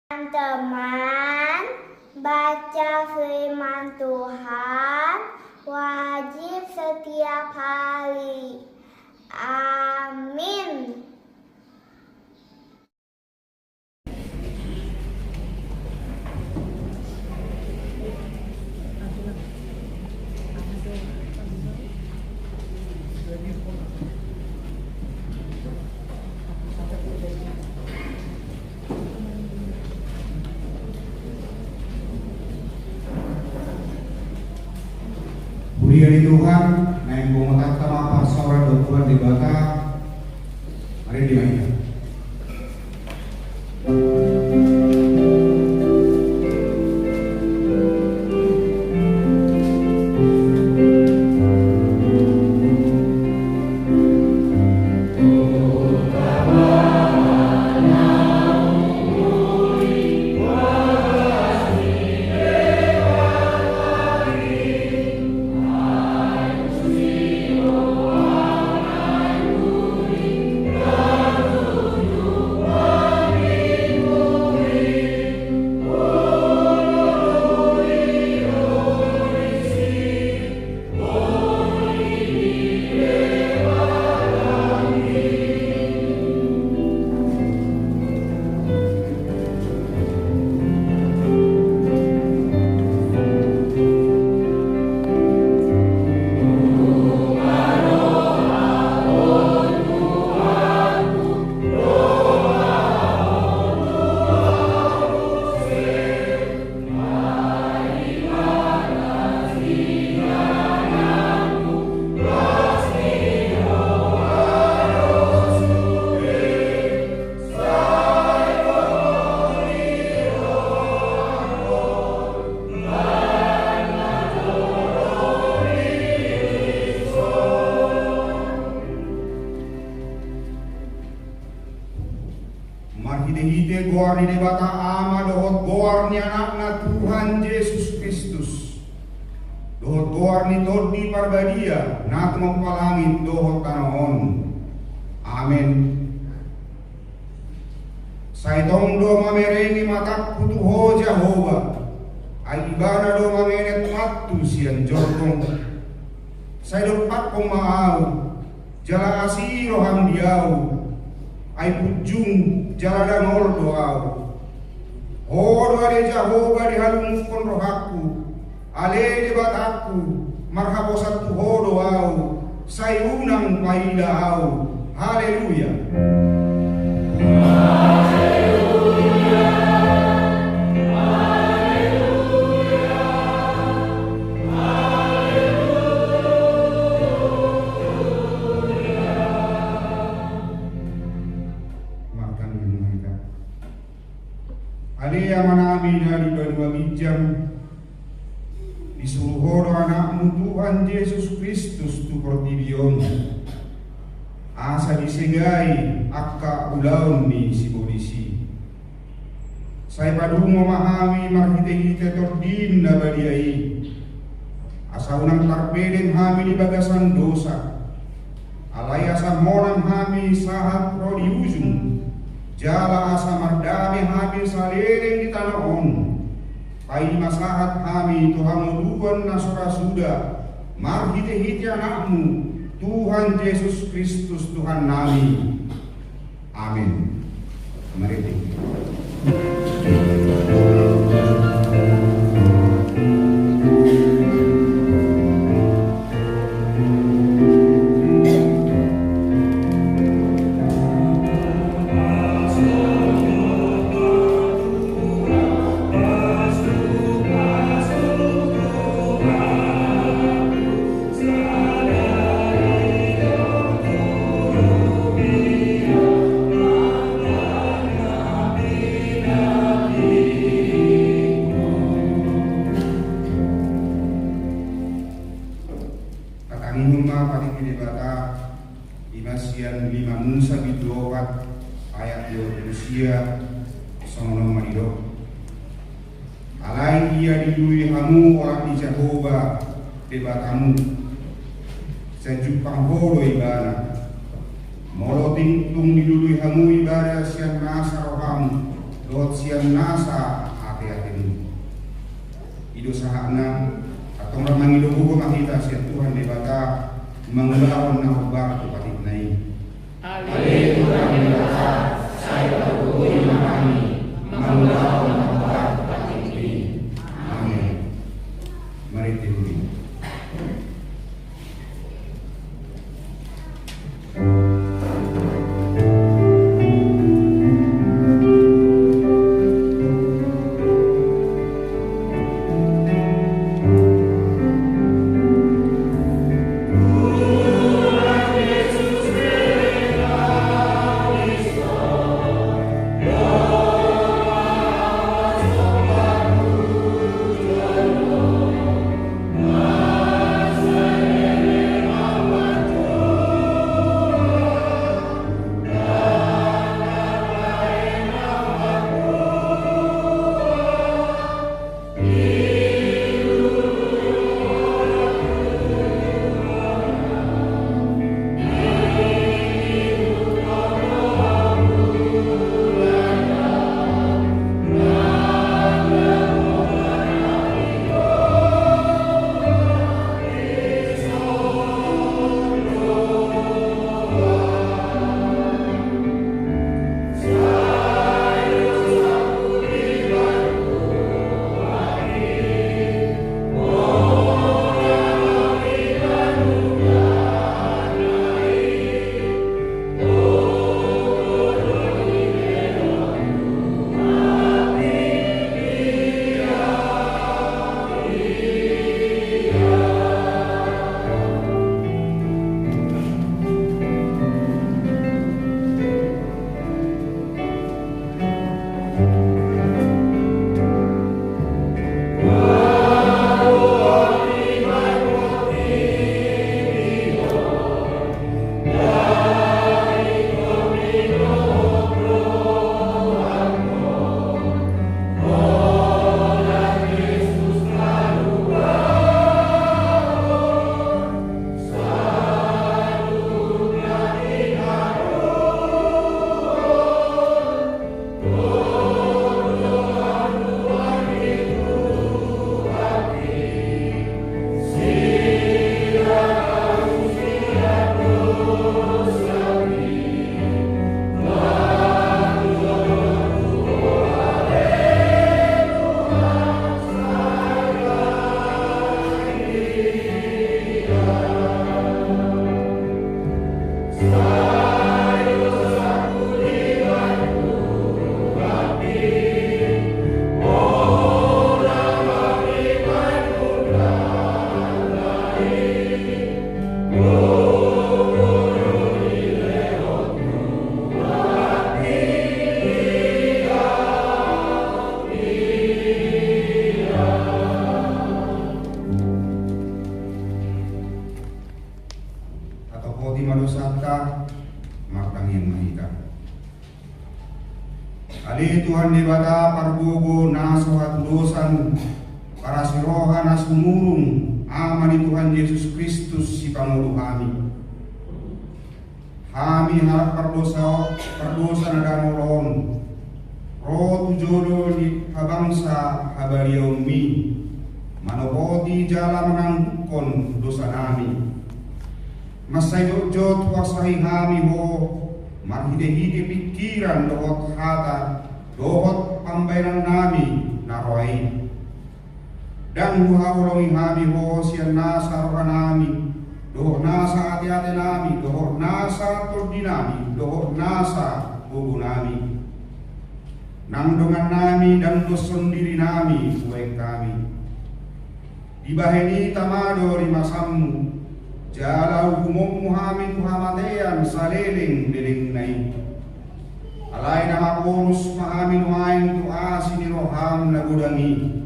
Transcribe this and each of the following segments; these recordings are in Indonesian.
Teman-teman, baca firman Tuhan wajib setiap hari. Amin. Puji dari Tuhan, naik pemotak sama pasora dokumen di bata, mari dimainkan. Hide goar ni bata ama dohot goar ni anak Tuhan Yesus Kristus. Dohot goar ni todi parbadia na tumapalangit dohot tanahon. Amen. Saitong do mamereni matak putuho Jehova. Ay ibana do mamenet matu sian jortong. Saidot pat pemaaw. Jala asiro hamdiaw. Ay pujung jalada ngol doaw. Horo ade Jehova di halungkon rohaku. Ale de bataku marhabosat tu hodoaw. Sayunang paidaaw. Haleluya. Alia manami dari dua bijam disuruh horo anakmu Tuhan Yesus Kristus tu pertibion asa disegai akka ulaun ni si polisi saya padu memahami marhite-hite tordin na badiai asa unang tarpeden hami di bagasan dosa alai asa monang hami sahat prodi ujung jala asa mardami hami salering di tanah on. Pai masahat hami Tuhan muduan nasora sudah. Marhite-hite anakmu Tuhan Yesus Kristus Tuhan nami. Amin. Mari kita. Imasian 5 Musa bidokat ayat 20 sono manido. Alai ia didui hamu orang di Jehova debatamu. Sejupang holo ibana. Molo tingtung didului hamu ibadah sian nasa rohamu. dohot sian nasa ate-ate ido sahana atau memangido hukum kita sian Tuhan debata mengelawan na obar tu patit nai. Ale Tuhan debata saya berhubung kami mengelawan na obar tu patit nai. Amin. Mari tidur. Ali Tuhan dibata parbubu nasuhat dosan para siroha nasumurung amani Tuhan Yesus Kristus si pangulu kami. Kami harap perdosa nadamolon roh tujolo di habangsa habariyaw mi manopoti jala menanggukon dosa nami. Masay jot wasahi kami ho marhide-hide pikiran dohot hata dohot pambayaran nami naroai dan huhawalongi kami ho siya nasa roha nami dohot nasa ati-ati nami dohot nasa turdi nami dohot nasa bubu nami nangdongan nami dan doson diri nami buai kami dibaheni tamado rimasammu jala hukummu kami tuhamatean saleling deling nai alay na maporus maamin wain tu asini roham nagudangi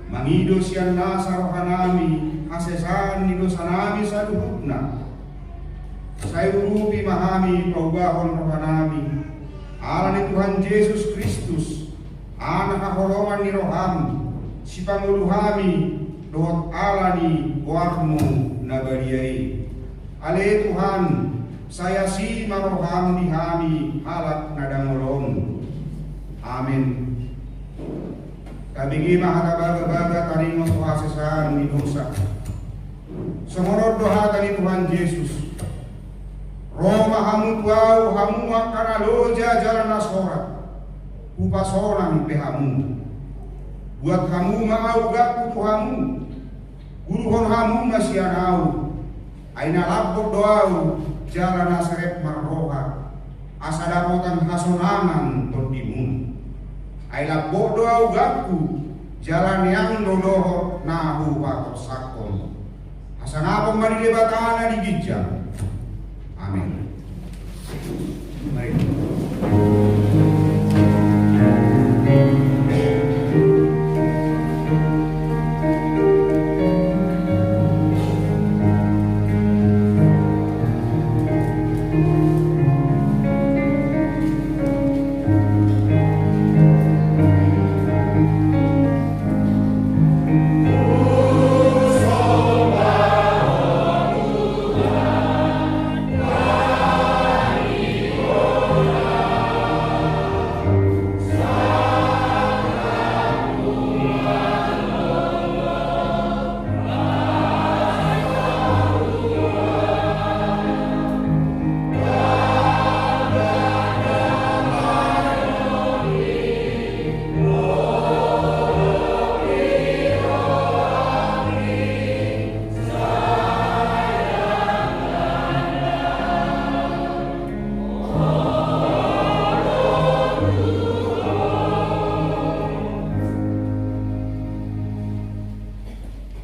mangido siyan nasa rohanami hasesan ni dosa nami sa luhutna sa urupi mahami paubahon rohanami ala ni Tuhan Yesus Kristus anak kaholongan ni roham si panguluhami dohot ala ni warmu nabariyai. Ale Tuhan, saya si maroham di kami halat nadangolon. Amin. Habigi mahatabaga-baga tarimo kuhasesan ni dosa. Sumurod doha tani Tuhan Yesus. Roma hamu tuau hamu makana loja jalan nasora. Upasona ni pehamu. Buat hamu mau gaku tuhamu. Guruhon hamu masianau. Aina labok doau jalan nasrep marroha. Asadapotan hasonangan todimun. Aila bodo au gaku jalan yang dodoho nahu patok sakon. Hasanapong manilibatana di gijang. Amin. Mari.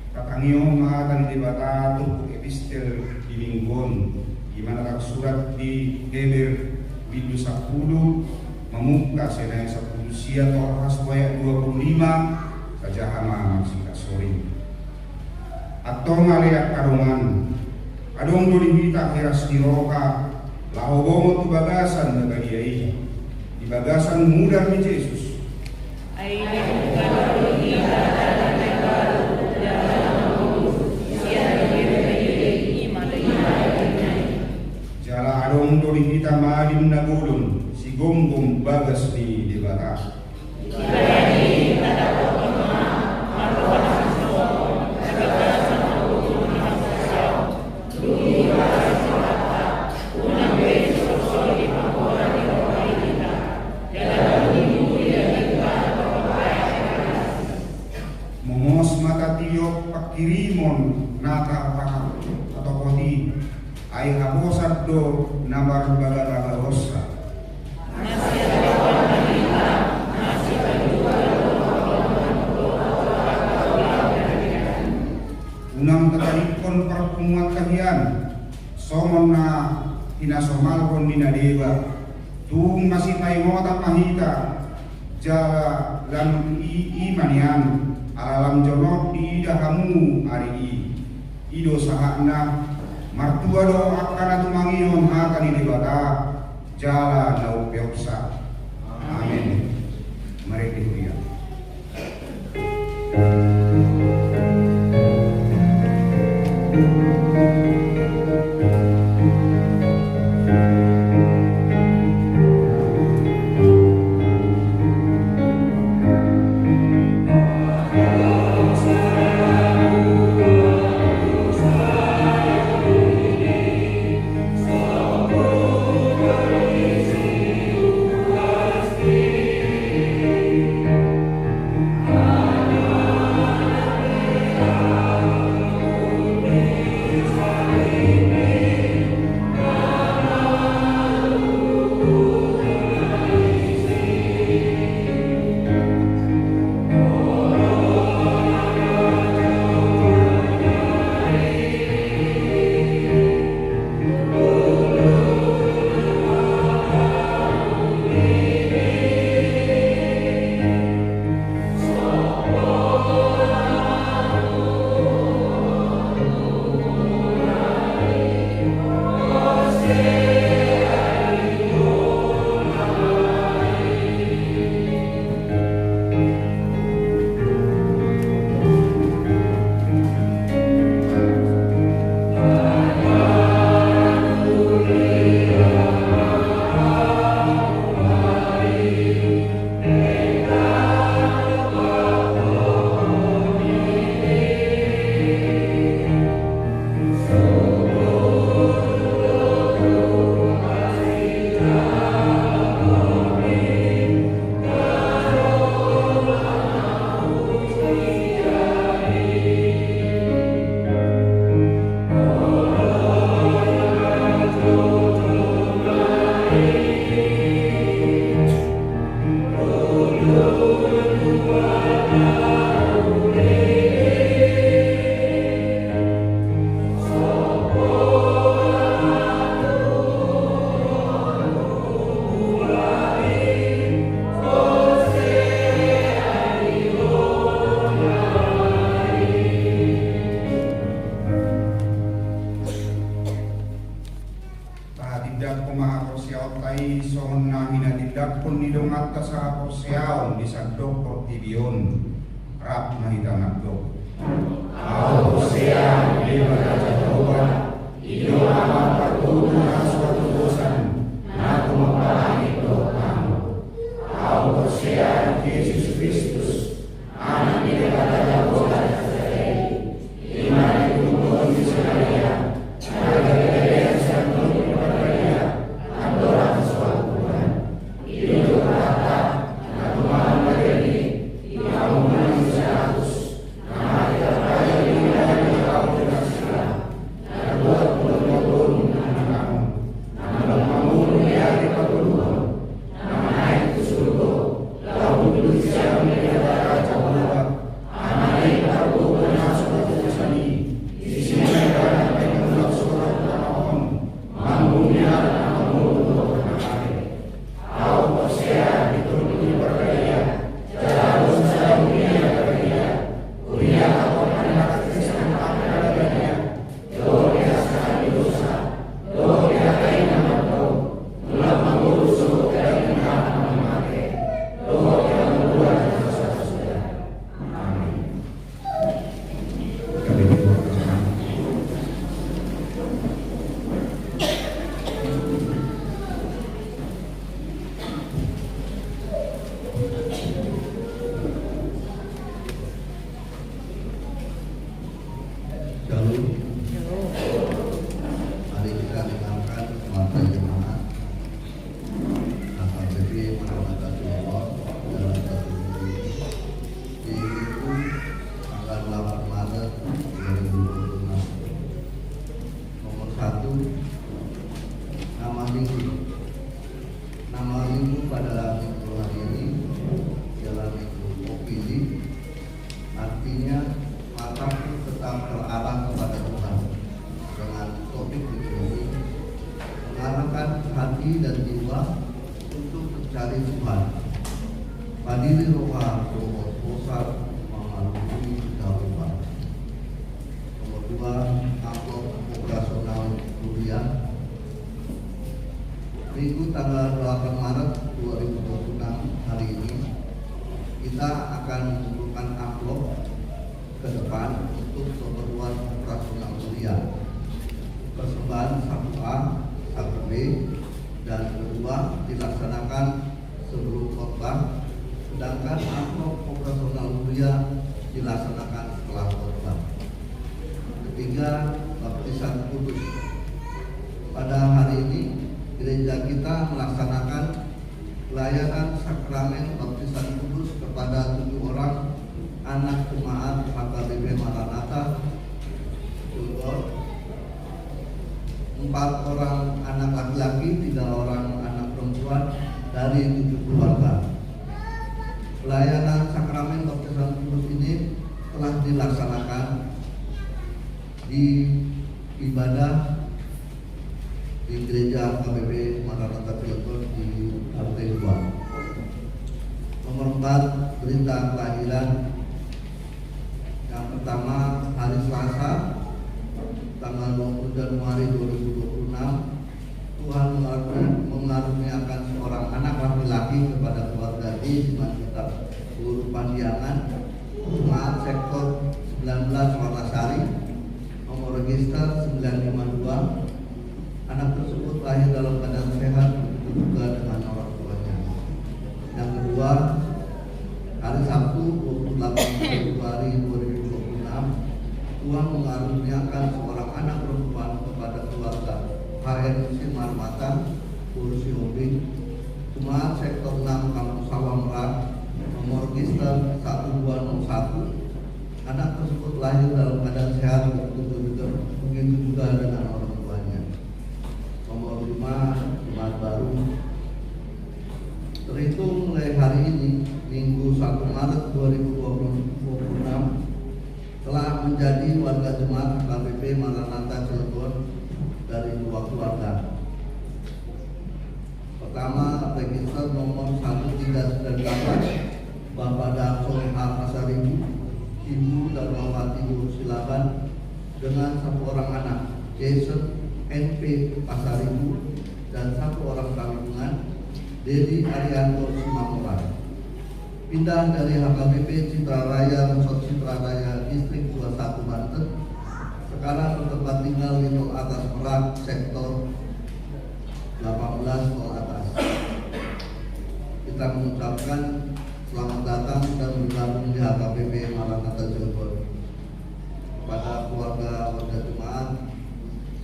Kakangiyong mahatan di bata tubuh epistel di Minggon gimana kak surat di Geber Bidu 10 memuka senai 10 sia Torah supaya 25 kajahama maksika sore atau ngaliat kadongan kadong doli hita kiras di roka lahobongo tu bagasan nagadiai di bagasan muda ni Yesus jala adong doli hita madim nagulun si gonggong bagas di debata momos mata tiok pakirimon nata paham atau kodi ay haposat do nabar bagara rosa unang tatarikon perkumuan kahian somon na hinasomalkon dinadewa tung masih paimota mahita jala lan imanian alam jonok di dahamu hari ido sahakna martua do akana tumangion hakani debata jala lau peoksa amin. Mari kita Hoseaon di Sadok Portibion Rap Nahita Nakdok Au Hosea di Baraja Toba Iyo amat pertubuhan suatu dosan Naku mempalami doamu Au Hosea Yesus Kristus Anak di Baraja Toba Iman itu pun Israel Naga Gaya Santo di Baraja Andora suatu Tuhan Iyo kata Naku mau menjadi Kamu manusia hatus Nama kita raya di dari kamu dengan segala Dan buat pun nama kamu Nama kamu dunia di perluan Nama naik ke surga Lalu Indonesia menjadi raja berubah Anak baru benar suatu kesani Di sini karena mengenal surat Tuhan Mampunya kamu untuk menangani Au Hosea dituruti berdaya Jalan saya dunia berdaya Uria atau anak Kristen akan berdaya Doa sekali dosa Doa kain nama kau Mulai mengurus surga dari nama memakai Doa yang membuat dosa sudah Amin. Kami berdoa. Shalom. Mari kita dengarkan suara jemaat AKBP Maranatha Cilegon dalam satu minggu di Minggu tanggal 8 Maret 2026. Nomor 1, nama minggu. Nama minggu pada minggu hari ini ialah Minggu Opili, artinya mataku tetap terarah kepada Tuhan. Dengan topik ini mengarahkan hati dan jiwa untuk mencari Tuhan. Padili roha doa besar mengalami kehidupan. Nomor 2, amplop operasional kuliah. Minggu tanggal 8 Maret 2026 hari ini kita akan mengumpulkan amplop ke depan untuk keperluan operasional kuliah. Persembahan 1A, 1B, dan kedua dilaksanakan sebelum khotbah, sedangkan amplop operasional kuliah dilaksanakan setelah khotbah. Ketiga, baptisan kudus. Pada hari ini gereja kita melaksanakan pelayanan sakramen baptisan kudus kepada 7 orang anak jemaat AKBP Maranatha Cilegon, 4 orang anak laki-laki, 3 orang anak perempuan dari 7 keluarga. Pelayanan sakramen baptisan kudus ini telah dilaksanakan di ibadah di gereja AKBP Maranatha Cilegon di RT 2. Nomor 4, berita kelahiran. Yang pertama, hari Selasa tanggal 20 Januari 2026, Tuhan mengaruniakan seorang anak laki-laki kepada keluarga di Simanjuntak Guru Pandiangan, jemaat sektor 19 Warnasari, nomor register 952. Anak tersebut lahir dalam keadaan sehat, juga dengan orang tuanya. Yang kedua, hari Sabtu 28 Februari 2026, Tuhan mengaruniakan seorang anak perempuan kepada keluarga HRC Marmata, Kursi Hobi, jemaat sektor 6 Kampung Sawah Merak, nomor register 1201. Anak tersebut lahir dalam keadaan sehat, begitu juga dengan orang tuanya. Nomor 5, jemaat baru. Terhitung mulai hari ini, Minggu 1 Maret 2026, telah menjadi warga jemaat AKBP Maranatha Cilegon dari 2 keluarga. Pertama, register nomor 1398 Bapak Darso H. Pasaribu, Ibu Darmawati Silaban, dengan 1 orang anak, Jason NP Pasaribu, dan 1 orang kandungan, Dedi Arianto Simamora. pindah dari HKBP Citra Raya Resort Citra Raya Distrik 21 Banten, sekarang bertempat tinggal di Tol Atas Merak sektor 18 Tol Atas. Kita mengucapkan selamat datang dan bergabung di HKBP Maranatha Cilegon. Kepada keluarga jemaat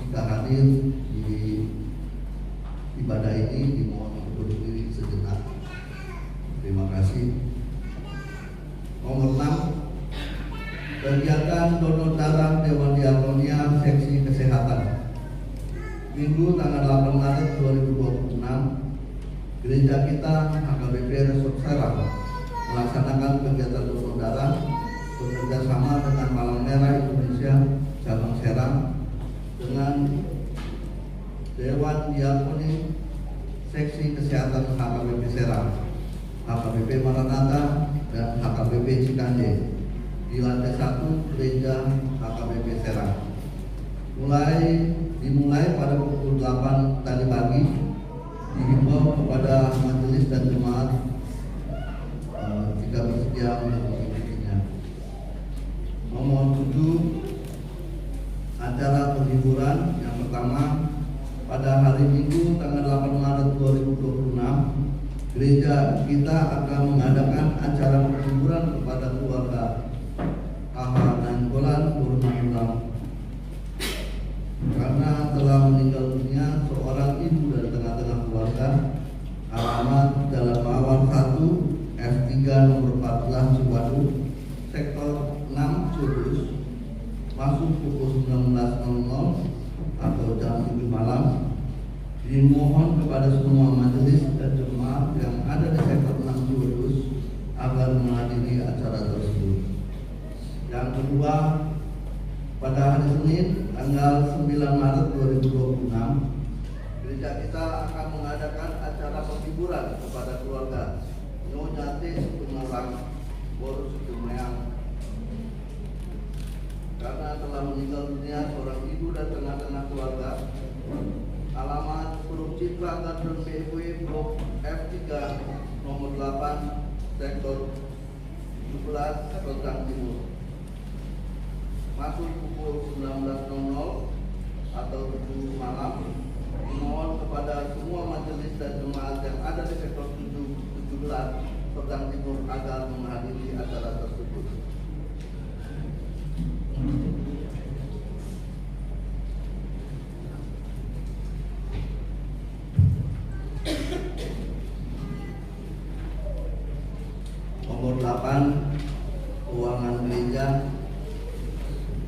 jika hadir di ibadah ini dimohon untuk berdiri sejenak. Terima kasih. Nomor 6, kegiatan donor darah Dewan Diakonia Seksi Kesehatan. Minggu tanggal 8 Maret 2026, gereja kita HKBP Resort Serang melaksanakan kegiatan donor darah bekerja sama dengan Palang Merah Indonesia Cabang Serang dengan Dewan Diakoni Seksi Kesehatan HKBP Serang, HKBP Maranatha, dan HKBP Cikande di lantai 1 gereja HKBP Serang. Dimulai pada pukul 8 tadi pagi, dihimbau kepada majelis dan jemaat jika bersedia untuk mengikutinya. Nomor 7, acara penghiburan yang pertama pada hari Minggu tanggal 8 Maret 2026, gereja kita akan mengadakan acara penghiburan kepada keluarga KH Nainggolan Purnamulan karena telah meninggal dunia seorang ibu dari tengah-tengah keluarga. Alamat Jalan Mawar 1 F3 nomor 14 Ciwaduk sektor 6 Kudus, masuk pukul 19.00 atau jam 7 malam. Dimohon kepada semua majelis dan jemaat yang ada di sektor 6 Kudus agar menghadiri acara tersebut. Yang kedua, pada hari Senin tanggal 9 Maret 2026, gereja kita akan mengadakan acara penghiburan kepada keluarga Nyonya T. Sutumorang Boru Sutumayang karena telah meninggal dunia seorang ibu dan tengah-tengah keluarga. Alamat Puruk Citra Garden BW Blok F3 nomor 8 sektor 17 Selatan Timur, masuk pukul 19.00 atau 7 malam. Dimohon kepada semua majelis dan jemaat yang ada di sektor 17 Selatan Timur agar menghadiri acara tersebut. Nomor 8, keuangan gereja.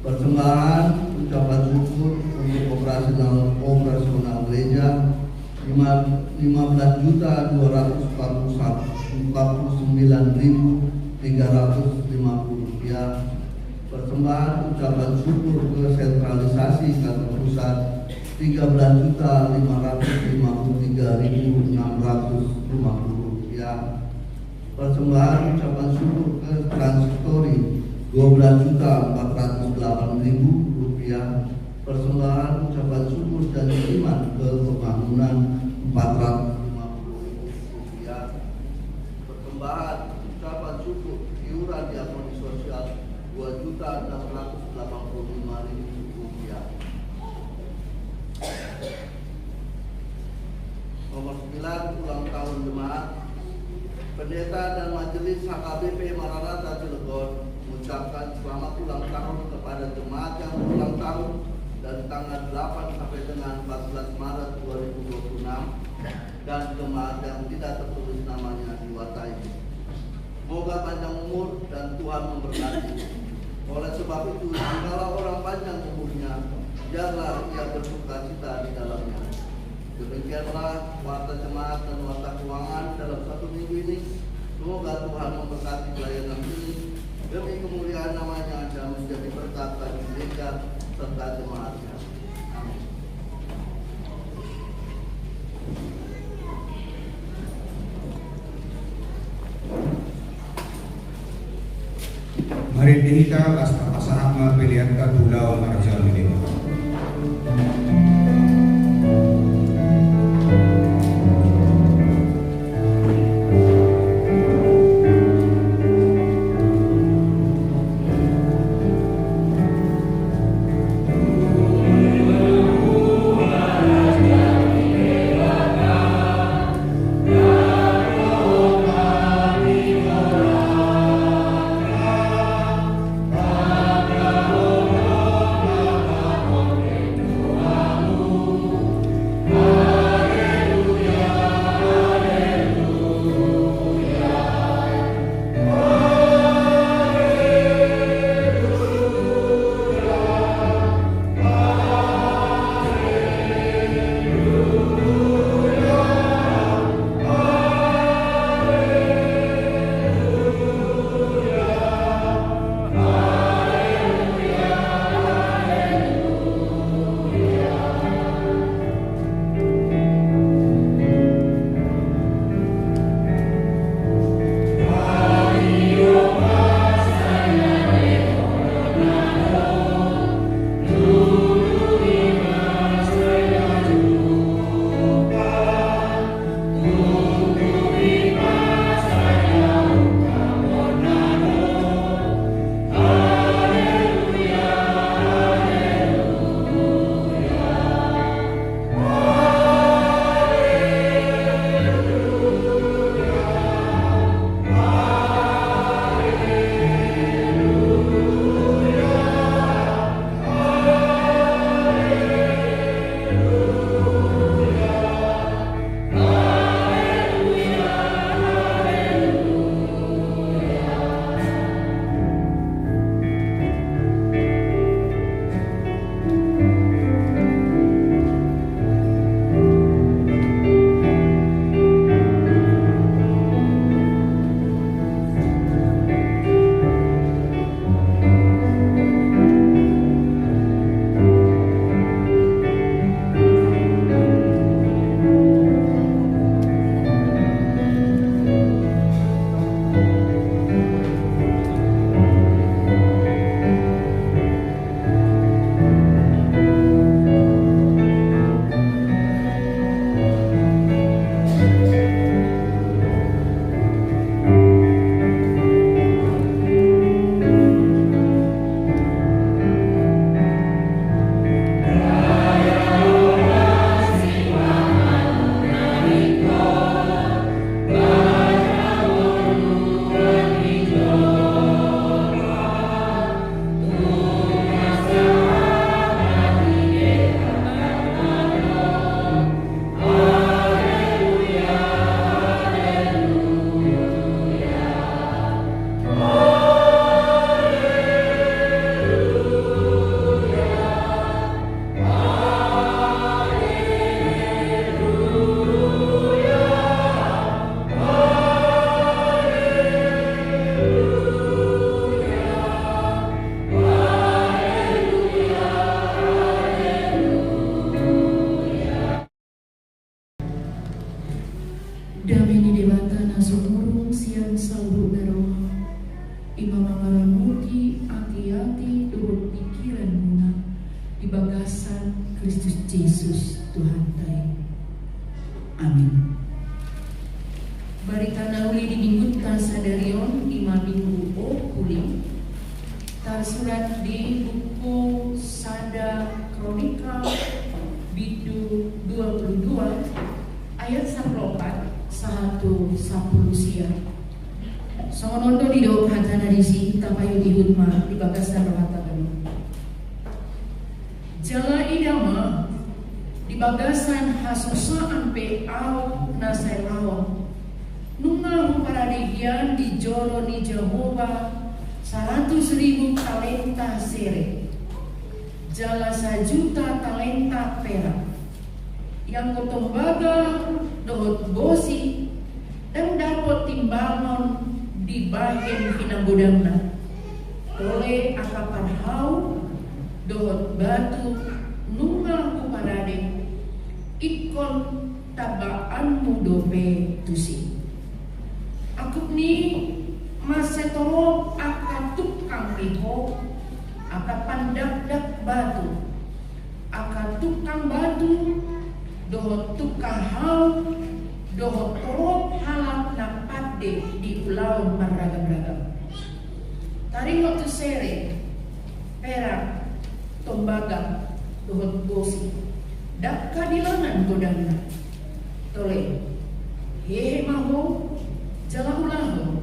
Persembahan ucapan syukur untuk operasional gereja 15.249.350 rupiah. Persembahan ucapan syukur ke sentralisasi kantor pusat 13.553.650 rupiah. Persembahan ucapan syukur ke Transitory 12.408.000 rupiah. Persembahan ucapan syukur dan iman ke pembangunan 450.000 rupiah. Persembahan ucapan syukur iuran diakoni sosial 2.685.000 rupiah. Nomor 9, ulang tahun jemaat. Pendeta dan Majelis HKBP Maranatha Cilegon mengucapkan selamat ulang tahun kepada jemaat yang ulang tahun dari tanggal 8 sampai dengan 14 Maret 2026 dan jemaat yang tidak tertulis namanya di WhatsApp ini. Semoga panjang umur dan Tuhan memberkati. Oleh sebab itu, jikalau orang panjang umurnya, biarlah ia bersukacita di dalamnya. Demikianlah warta jemaat dan warta keuangan dalam satu minggu ini. Semoga Tuhan memberkati pelayanan ini demi kemuliaan namanya dan menjadi berkat bagi gereja serta jemaatnya. Amin. Mari kita pasang pilihan ke pulau Marjal ini. surat di buku Sada Kronika Bidu 22 ayat 14 satu sia. Songonondo di daun hatana risi tapayu di hutma di bagasan rohata kami. Jala idama di bagasan hasusa ampe au nasai lawan. Nunga paradigian di joro ni Jehovah 100.000 talenta sere. Jala 1 juta talenta perak. Yang kotombaga dohot bosi dan dapat timbangan di bahen pinambudangna. Oleh akapan hau dohot batu nunga kuparade ikon tabaanmu dope tusi. Aku ni masetoro aka tukang liho aka pandak-dak batu aka tukang batu dohot tukang hau dohot torop halak na padde di pulau maragam-ragam. Taringok tu sere perak tombaga dohot bosi dak kadilangan godangna tole hehe maho jalahu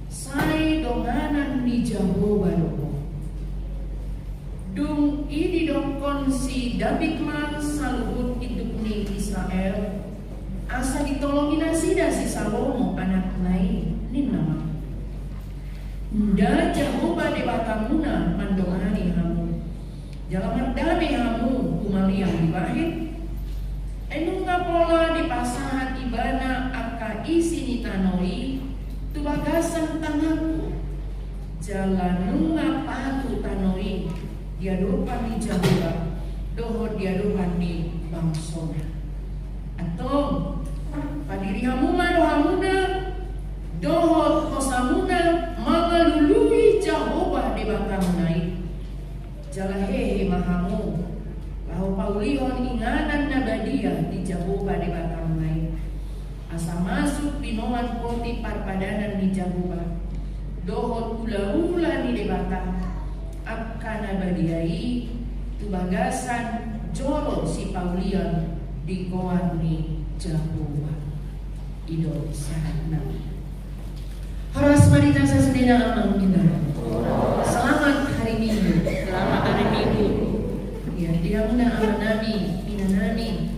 sai donganan ni Jehovah doko. Dung ini dongkon si David man saluhut hidup ni Israel. Asa ditolongin asida si Salomo anak nai nin nama. Nda Jehovah dewatamuna mandongani hamu. Jalaman dame hamu kumaliang dibahit. Enunga pola di pasahat ibana aka isi ni tanoi tu bagasan tanganku. Jalan nunga patu tanoi dia dopan di Jehovah dohot dia dopan di bangsona. Atau padiri hamuma rohamuna dohot kosamuna mangalului Jehovah di bakamunai. Jalahehe mahamu lahu paulihon inganan nabadia di Jehovah di bakamunai. Asa masuk binoan poti parpadanan di Jehovah dohot ula-ula ni debatang akan abadiai tu bagasan jolo si Paulion di koan ni Jehovah idol sana. Haras marita sasedina amang kita. Selamat hari Minggu. Selamat hari Minggu. Ya, dia muna aman nami, minanami.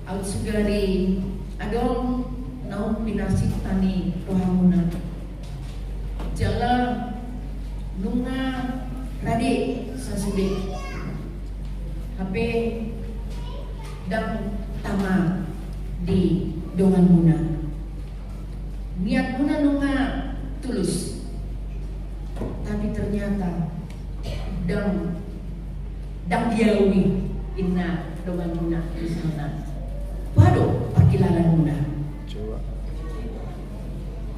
Out sugari adong naung pinasit tani rohamuna. Jala nunga rade sasude. Hape dan tama di dongan muna. Niat muna nunga tulus. Tapi ternyata dang diawi inna dongan muna di sana. Waduh, perkilalan muna. Coba.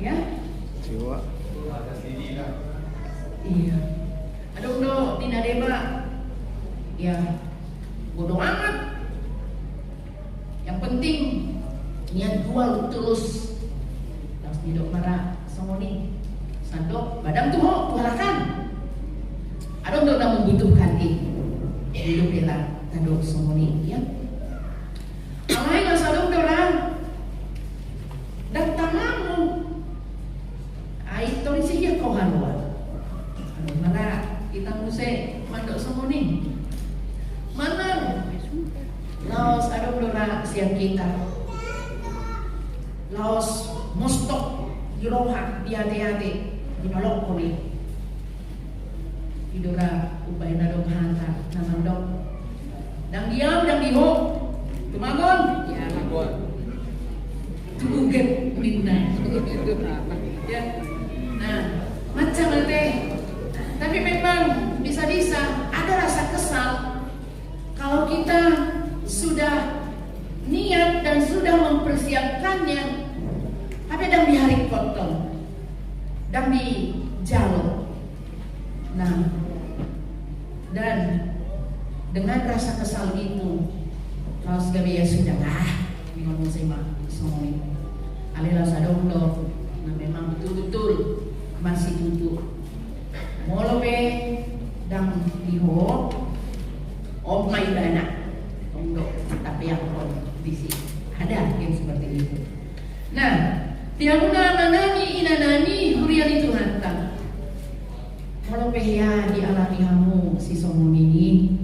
Ya? Coba. Iya. Aduh do, tina deba. Ya, bodoh amat. Yang penting niat gua tulus. Terus hidup marah somoni. Sandok badang tuh ho, tuharakan. Aduh do udah membutuhkan hidup bela tandok somoni ya. Amai nggak sadok dorang. Dan tangamu. Ai torisi ya kau halwa. Mana kita muse mandok somoni. Mana laos adong dora siang kita laos mostok diroha diade-ade dinolok koni idora ubay na dong hanta namandok dang diam dang diho tumagon ya magon tuget minna ya nah macam teh tapi memang bisa-bisa ada rasa kesal kalau kita sudah niat dan sudah mempersiapkannya, ada yang di hari kotor, dan di jalur. Nah, dan dengan rasa kesal itu, kalau segala ya sudah lah, ngomong sama semuanya. Alila sadong nah memang betul-betul masih tutup. Molo iho om mai dana untuk tapi yang di sini ada yang seperti itu. Nah, tianguna manani inanani hurian itu hantam. Kalau pehya dialami kamu si somon ini,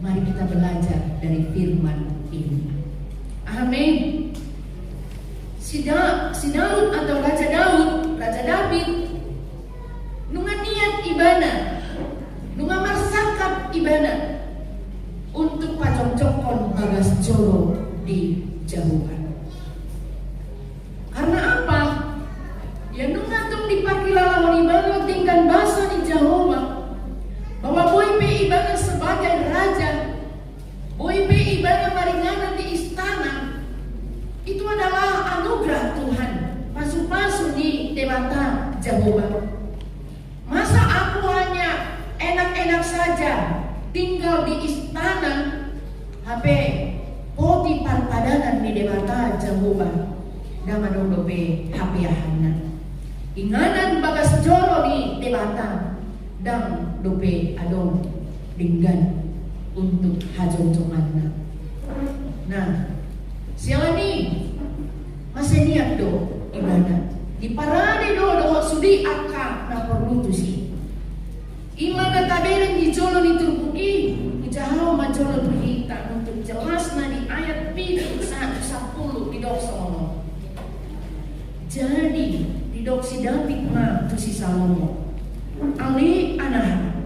mari kita belajar dari firman ini. Amin. Si Daud atau Raja David, nunga niat ibadah, nunga marsakap ibadah untuk pacong-cokon bagas joro di jauhan. Karena apa? Ya nunga tung dipakai lawan ibadah tinggal bahasa di Jawa bahwa boy pe ibadah sebagai raja, boy pe ibadah maringanan di istana, itu adalah anugerah Tuhan. Pasu-pasu di dewata Jawa. Masa aku hanya enak-enak saja tinggal di istana, HP poti padanan di dewata Jawa. Dama dope HP ahana. Inganan bagas joro di dewata dan dope adong dinggan untuk hajong-jonganna. Nah, siapa nih masih niat do ibadah di parade do sudi akak na perlu tu si imana taberen di jolo ni turbuki ujahau majolo berhita untuk jelas na di ayat 10 di doksono. Jadi di doksi David na tu si Salomo ali anah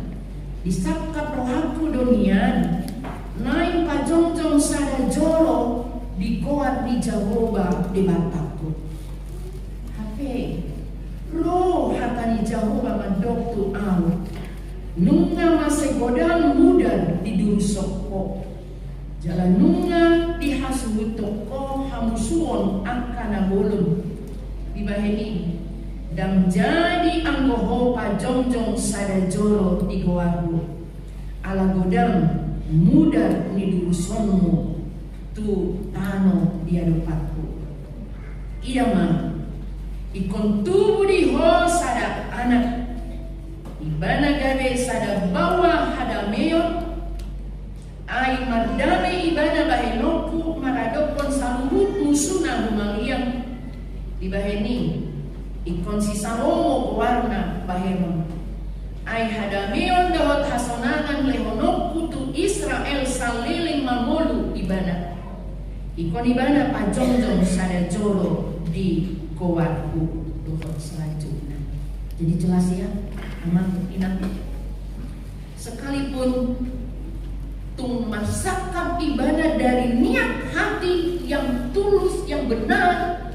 disakap rohaku donian naik pajong-jong sada jolo di koat di Jahoba di Bataku. Hape roh hatani Jahoba mandok tu au. Nunga masih godang muda di durusoko. Jalan nunga di hasutoko hamusuon akana bolon. Di baheni dan jadi anggoho pajong-jong sada joro di goaru. Ala godang muda di durusonmu. Tu tano dia dopatku. Iya mah ikon tubuh di ho sada anak ibana gawe sada bawa hada meyon ai mardame ibana bahenoku maradokon saluhut musuna humaliang di baheni ikon si Salomo warna bahenon ai hada meyon dawat hasonangan lehonoku tu Israel saliling mamolu ibana. Ikon ibana pajong-jong sada jolo di kowarku dohot selanjutnya. Jadi jelas ya, aman inang. Sekalipun tung marsakap ibadah dari niat hati yang tulus, yang benar,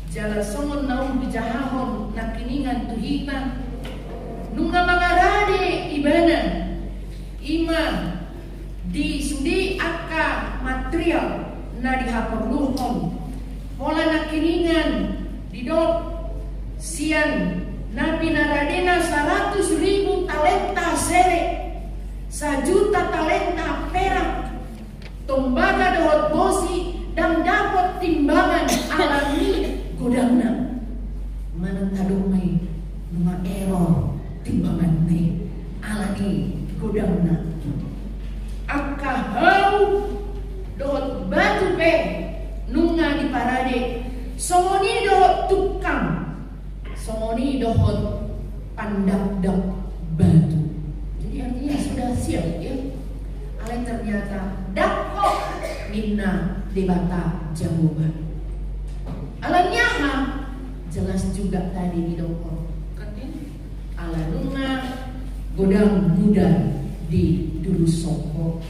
jala songon naung bijahahon nakiningan tuhita, nunga mangarade ibadah, iman di sudi akka material na dihaperluhon pola nakiningan didok sian na pinaradena 100.000 talenta sere 1 juta talenta perak tombaga dohot bosi dan dapat timbangan alami godangna mana tadomai numa error timbangan ne alami godangna akka hau dohot batu pe nunga di parade somoni dohot tukang somoni dohot pandak-dak batu. Jadi artinya sudah siap ya. Ale ternyata dakok minna debata jawaban. Alanya jelas juga tadi di dokor. Ala nunga godang muda di Durusoko.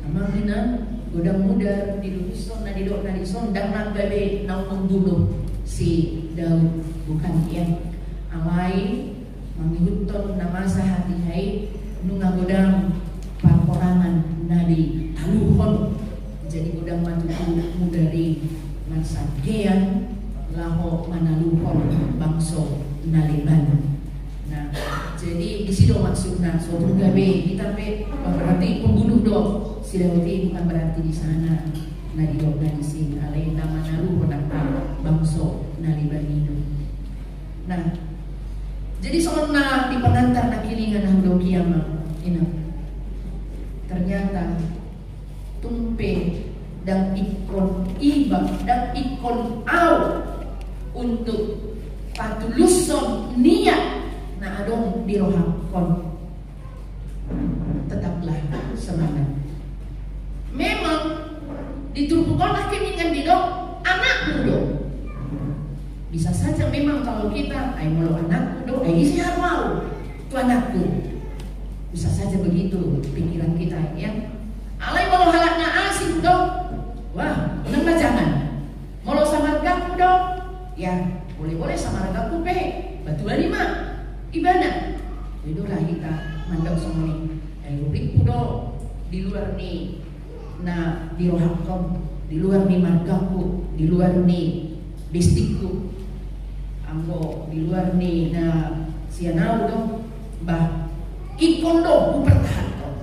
Amangina godang muda di Duruson na didok dan nagbabe nang membunuh si Daud bukan yang alai mangiguton na masa hati hai nunga godang paporangan nadi taluhon jadi godang matuku muda di masa gean laho manaluhon bangso naliban. Nah, jadi di situ maksudnya suatu gawe kita pe berarti pembunuh dong. Si Daud bukan berarti di sana. Nah di dok di sini alai nama nalu penata bangso nalibanino. Nah, jadi soalnya di penantar nakilingan hang do kiamah ternyata tumpe dan ikon iba dan ikon au untuk patuluson niat na adong dirohakon. Tetaplah semangat. Memang ditubuhkanlah keningan bidok anak muda. Bisa saja memang kalau kita mau anak muda, isi mau itu anakku. Bisa saja begitu pikiran kita ya. Alai mau halaknya asing dong. Wah, kenapa jangan? Mau sama ragaku dong. Ya, boleh-boleh sama ragaku pe. Batu lima ibadah. Itulah kita mandang semua ini. Rubrik dong di luar nih. Nah, di rohakom, di luar nih margaku, di luar nih bistikku. Ambo di luar nih. Nah, sianau dong. Bah ikon dong, pertahan dong.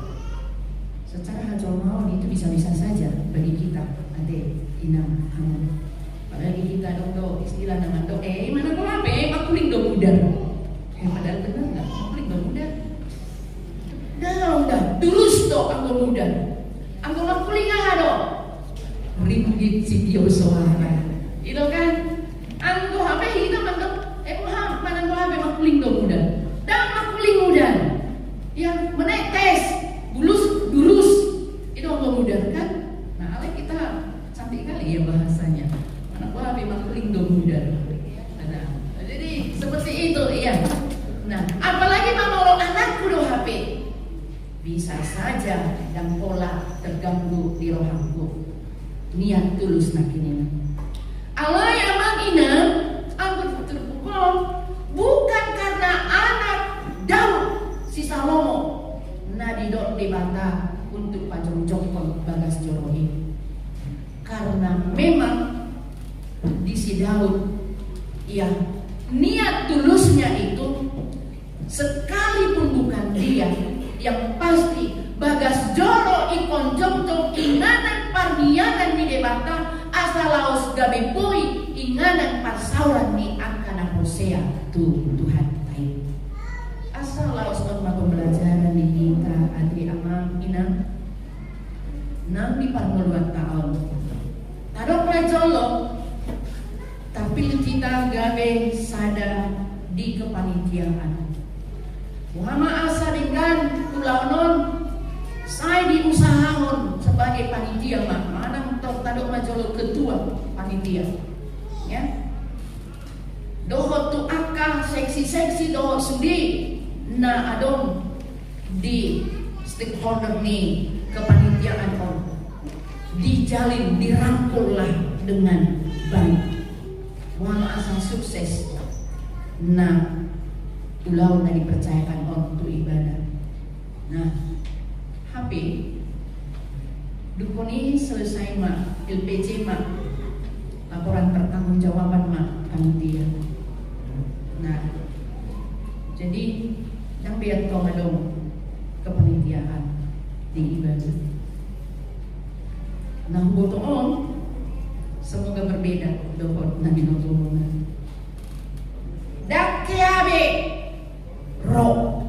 Secara hajol mau itu bisa-bisa saja bagi kita. Ade, inam, hangun. Apalagi kita dong istilah nama dong. Mana kau apa? Makuling dong udar. Padahal benar nggak? Makuling dong udar. Dah, tulus dong anggo udar. Anggo makuling aha dong. Ringgit si dia suara. Itu kan? Anggo apa kita mandok? Mana kau apa makuling dong udar? Dan makuling udar. Yang menetes, durus, itu orang muda kan? Nah, alay kita cantik kali ya bahasanya. Anak gua memang kelindung muda. Nah, jadi seperti itu iya. Nah, apalagi mau anakku do HP, bisa saja dan pola terganggu di rohanku. Niat tulus nak ini. Alay amang ina, aku terpukul bukan karena anak Daud si Salomo nadidot dibantah untuk pajong jongkol bagas jorohi, karena memang di si Daud ya niat tulusnya itu sekalipun bukan dia yang pasti bagas joro ikon jongkol inganan parnianan di debata asalaus gabe boy inganan parsauran ni angkana Hosea Tuhan taib. Asal laos norma pembelajaran di kita adri amang inang nang di parmuluan tahun tadok rajolo tapi kita gawe sada di kepanitiaan Muhammad asa dengan ulaunon saya diusahahon sebagai panitia mana tok tadok majolo ketua panitia ya dohot tu akka seksi dohot sudi na adong di stakeholder ni kepanitiaan on dijalin dirangkullah dengan baik wala asal sukses na ulau na dipercayakan on untuk ibadah. Nah HP dukoni selesai mak LPC mak laporan pertanggungjawaban mak panitia. Nah jadi yang biar kau ngadong kepanitiaan di ibadah. Nah botoon semoga berbeda dohot nabi notulungan. Dakiabe roh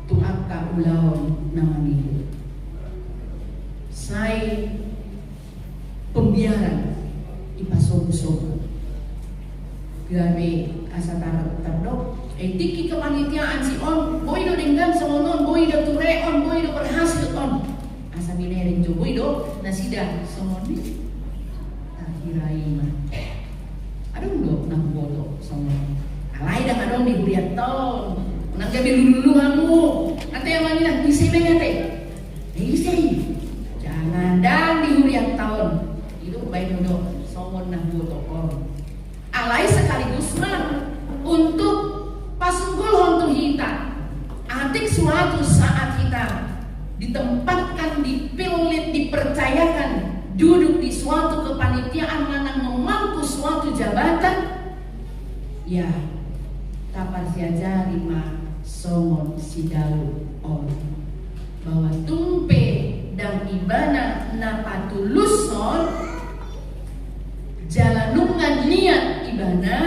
tu akka ulaon namani. Saya pembiaran ipasogo-sogo. Gabe asa tardok tiki kepanitiaan si on boy do dengan sonon boy do ture on boy do berhasil on asa minering jo boy do nasida somon ni akhirai mah adong do nak boto somon alai dah adong di huriat ton nak gabe lulu kamu ate yang mana di sini ngate isi jangan dan di huriat tahun itu baik do somon nak boto on alai sekaligus mah untuk pasunggul hontu hita adik suatu saat kita ditempatkan, dipilih, dipercayakan duduk di suatu kepanitiaan mana memangku suatu jabatan ya kapan siaja lima songon sidau on bahwa tumpe dan ibana napatuluson jalanungan niat ibana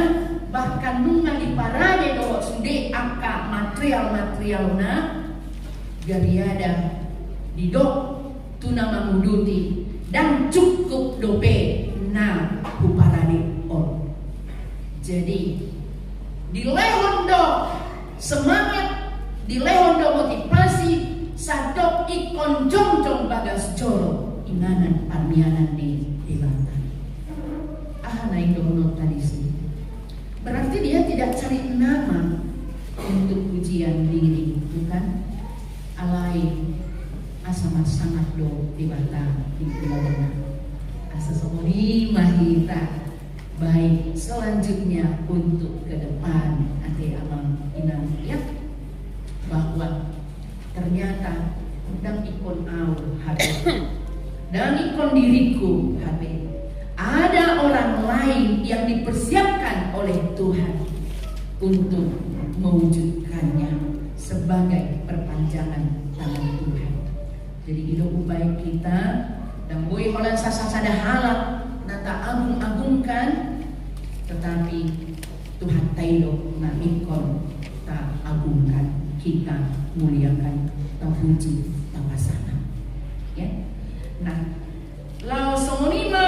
bahkan nungan di parade doa sude angka material-materialna gariada didok tuna mamuduti dan cukup dope na huparade on. Jadi dilehondo semangat, dilehondo motivasi, sadok ikon jong bagas joro inanan parmianan di debatan. Naik download tadi sih. Berarti dia tidak cari nama untuk pujian diri, bukan? Alai asamat sangat do debata di pulau asa semoni mahita. Baik, selanjutnya untuk ke depan ate amang inang ya, bahwa ternyata dan ikon au HP dan ikon diriku HP. Ada orang lain yang dipersiapkan oleh Tuhan untuk mewujudkannya sebagai perpanjangan tangan Tuhan. Jadi hidup baik kita dan boy holan sasa-sada halak nata agung-agungkan, tetapi Tuhan tailo na ikon ta agungkan, kita muliakan, ta puji, ta pasana. Ya. Nah, lau semonima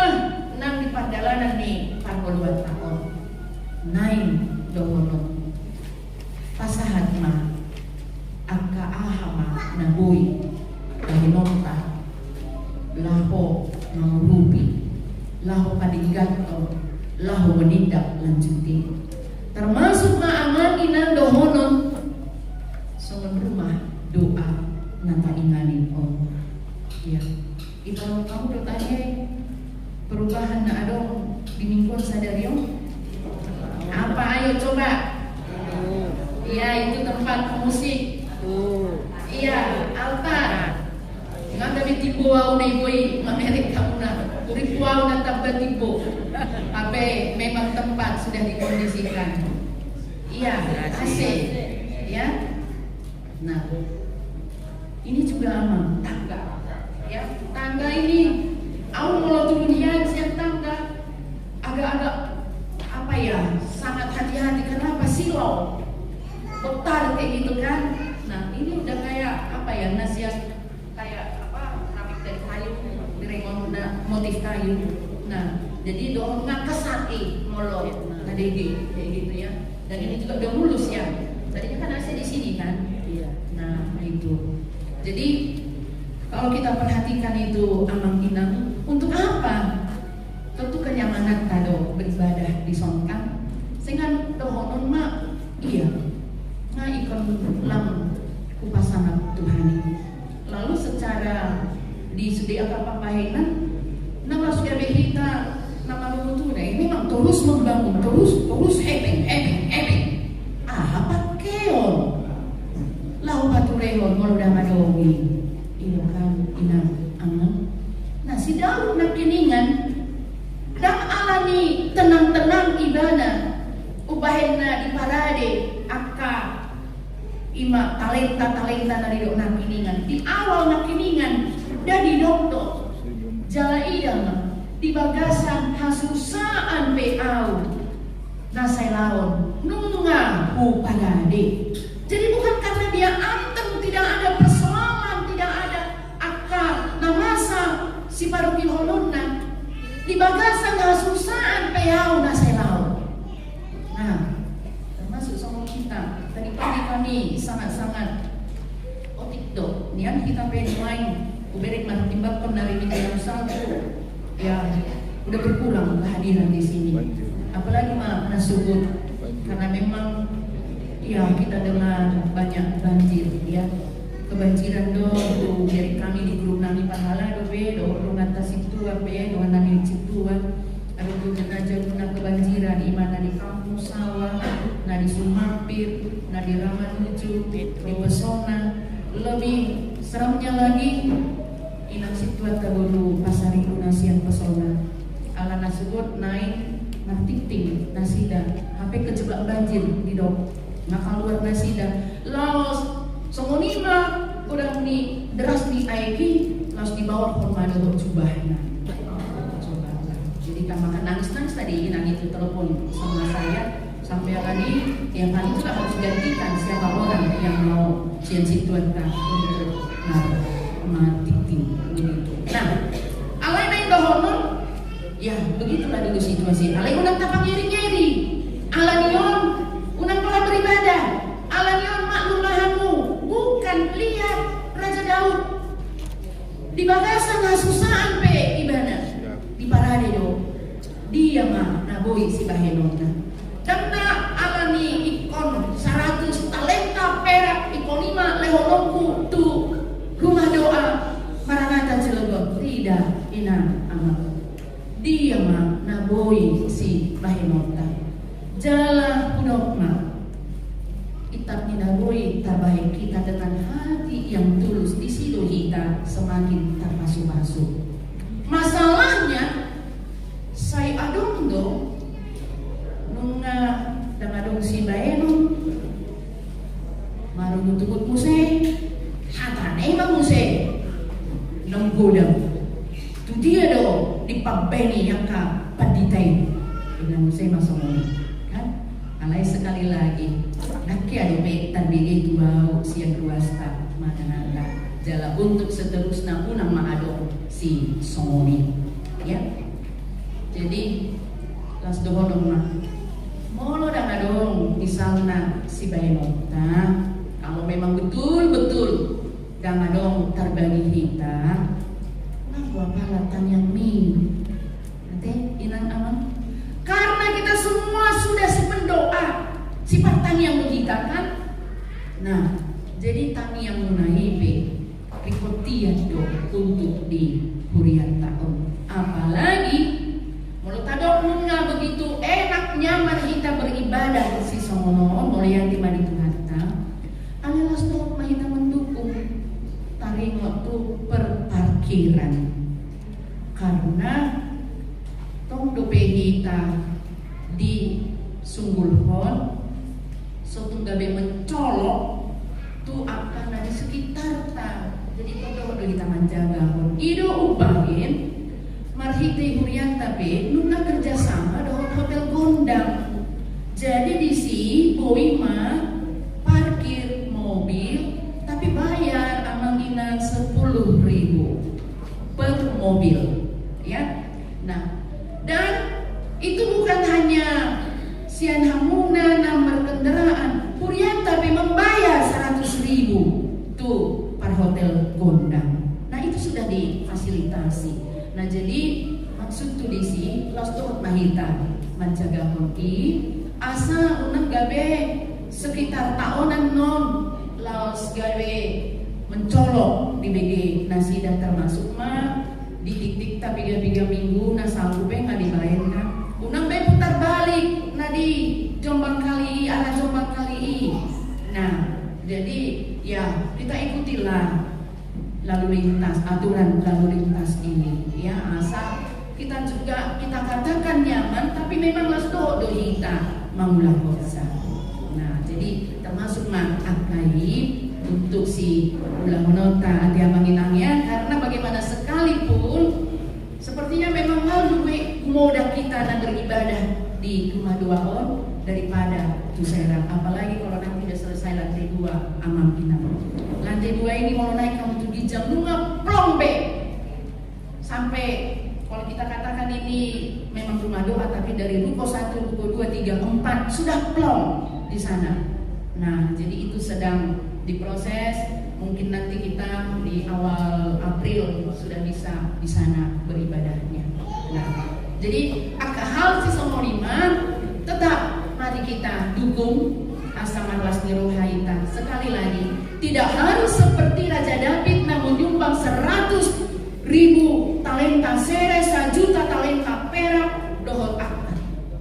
nang di pandalanan ni pangoluan tahun nain dohono pasahat ma angka ahama nabui dahinonta laho mangurupi laho padinggato laho menindak lanjuti termasuk maaman inan dohonon songon rumah doa nanta inganin on ya ipon kamu bertanya perubahan na adong di mingguan sadario apa ayo coba iya itu tempat musik iya altar nggak ada tibo au na iboy mamerik kamu na uripu au na tabbat tibo ape memang tempat sudah dikondisikan iya AC ya nah ini juga aman tangga ya tangga ini aku mau turun siang tangga agak-agak apa ya sangat hati-hati karena apa silau kotor kayak gitu kan. Nah ini udah kayak apa ya nasihat kayak apa keramik dari kayu direngon motif kayu. Nah jadi doang nggak kesati molo nah dede kayak gitu ya. Dan ini juga udah mulus ya. Tadinya kan AC di sini kan. Iya. Nah itu jadi kalau kita perhatikan itu amang inang untuk apa? Tentu kenyamanan tado beribadah di songkang. Sehingga dohonon mak iya nga ikon lam kupasana Tuhani. Lalu secara di sudi akapapahinan nama sudah behita nama mengutu memang terus membangun terus hepeng. Apa keon? Lau batu rehon moluda madowi. Iya kan inang angan. Nah si daun nak kiningan dan alani tenang-tenang ibadah ubahena di parade akka ima talenta dari dok nak kiningan di awal nak kiningan dari dokter jala idang di bagasan hasusaan peau nasai laon nunga parade. Jadi bukan karena dia anteng tidak ada persoalan tidak ada akka namasa si paruki holonna di bagasan hasusaan peau nasai laon. Nah termasuk sama kita tadi pagi kami sangat-sangat otik dok nian kita pengen main uberik timbang dari minggu yang satu ya udah berkurang kehadiran di sini apalagi mah nasubut karena memang ya kita dengan banyak banjir ya kebanjiran do dari kami di grup nami pahala do be do atas itu apa ya do nami situ ada tuh aja guna kebanjiran di mana di kampung sawah nah di Sumampir nah di Ramanuju di Pesona lebih seramnya lagi inang situat kaburu pasar Indonesia Pesona ala nasebut naik nartiting nasida sampai kejebak banjir di dok ngakal luar nasida laos semonima udah ni deras di aiki laos di bawah hormada jubahnya jadi kan makan nangis tadi inang itu telepon sama saya sampai lagi yang paling juga harus gantikan siapa orang yang mau sian situan untuk titing begitu. Nah, alai naik bahonon, ya begitulah dulu situasi. Alai unang tapang nyeri-nyeri, alanion unang pola beribadah, alanion maklumlahanmu, bukan lihat Raja Daud di bagasan ngasusaan pe ibana di parade do, dia mah naboi si bahenona. Dan na alani ikon 100 talenta perak ikon 5 lehonongku tu rumah doa Maranatha Cilegon tidak ina amal. Dia mah naboi si bahenona. Jala kudokma itap ni naboi tabaik kita dengan hati yang tulus di situ kita semakin terpasu-pasu. Masalahnya saya adong dong nunga dangadong si baeno marunong tukot muse hatane ba muse nanggodang tu dia do di pabbeni yang ka paditay ina muse masomong kan alay sekali lagi nakki ado pe tanbigay tubaw siya ruwasta manananda jala untuk seterusnya unang maadong si Songoni ya. Jadi las dohodong mah molo dangadong misalnya si bayenota kalau memang betul-betul dangadong terbagi kita nang gua palatan yang min nanti inang aman karena kita semua sudah sependoa sifat tani yang kita kan. Nah jadi tani yang munaibe rikotian do untuk di hurian tahun apalagi mulut adok nunga begitu enak nyaman kita beribadah si Songono mulai di madi Tuhanna alalas tuh mahita mendukung taring waktu perparkiran karena tong dope kita di Sunggulhon suatu gabe mencolok tuh akan ada sekitar ta jadi kalau kita menjaga ido ubahin marhite hurian tapi nuna kerjasama dengan hotel Gondang. Jadi di sini boi mah parkir mobil tapi bayar amang inang 10.000 per mobil, ya. Nah, dan itu bukan hanya sian hamuna nomor kendaraan, hurian tapi membayar 100.000 tuh per hotel Gondang. Nah itu sudah difasilitasi. Nah jadi maksud tu disi los turut mahita menjaga hoki asa unang gabe sekitar tahunan non los gabe mencolok di BG nasi dan termasuk mah di tik-tik tapi 3 minggu na sanggup nggak dibayar kan unang be putar balik na di Jombang kali arah Jombang kali. Nah jadi ya kita ikutilah lalu lintas aturan lalu lintas ini ya asal kita juga kita katakan nyaman tapi memang las do kita maulah kosa. Nah jadi termasuk mah akai untuk si ulah menota hati amanginangnya karena bagaimana sekalipun sepertinya memang lalu moda kita dan beribadah di rumah doaon daripada Tuserang apalagi kalau nanti sudah selesai lantai 2 amam kita lantai 2 ini mau naik kamu 7 jam nunga plombe sampai kalau kita katakan ini memang rumah doa tapi dari ruko 1, ruko 2, 3, 4 sudah plong di sana. Nah jadi itu sedang diproses mungkin nanti kita di awal April sudah bisa di sana beribadahnya. Nah jadi hal si Somorima tetap mari kita dukung Asama Lasni Rohaita. Sekali lagi tidak harus seperti Raja David namun nyumbang 100.000 talenta sere 1 juta talenta perak dohot akar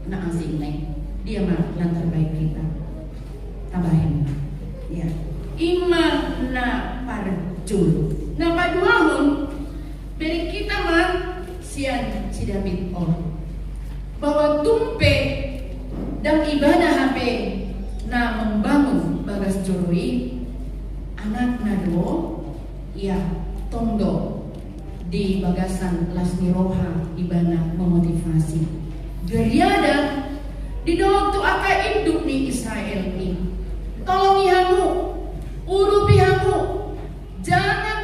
na asing neng dia mah yang terbaik kita tambahin ya ima na parjul na paduahun beri kita mah sian si David bahwa tumpe dan ibadah HP na membangun bagas jorui anak nado ya tondo di bagasan Lasni Roha ibana memotivasi geriada di waktu akan induk di Israel ini tolong ihamu urupi hamu jangan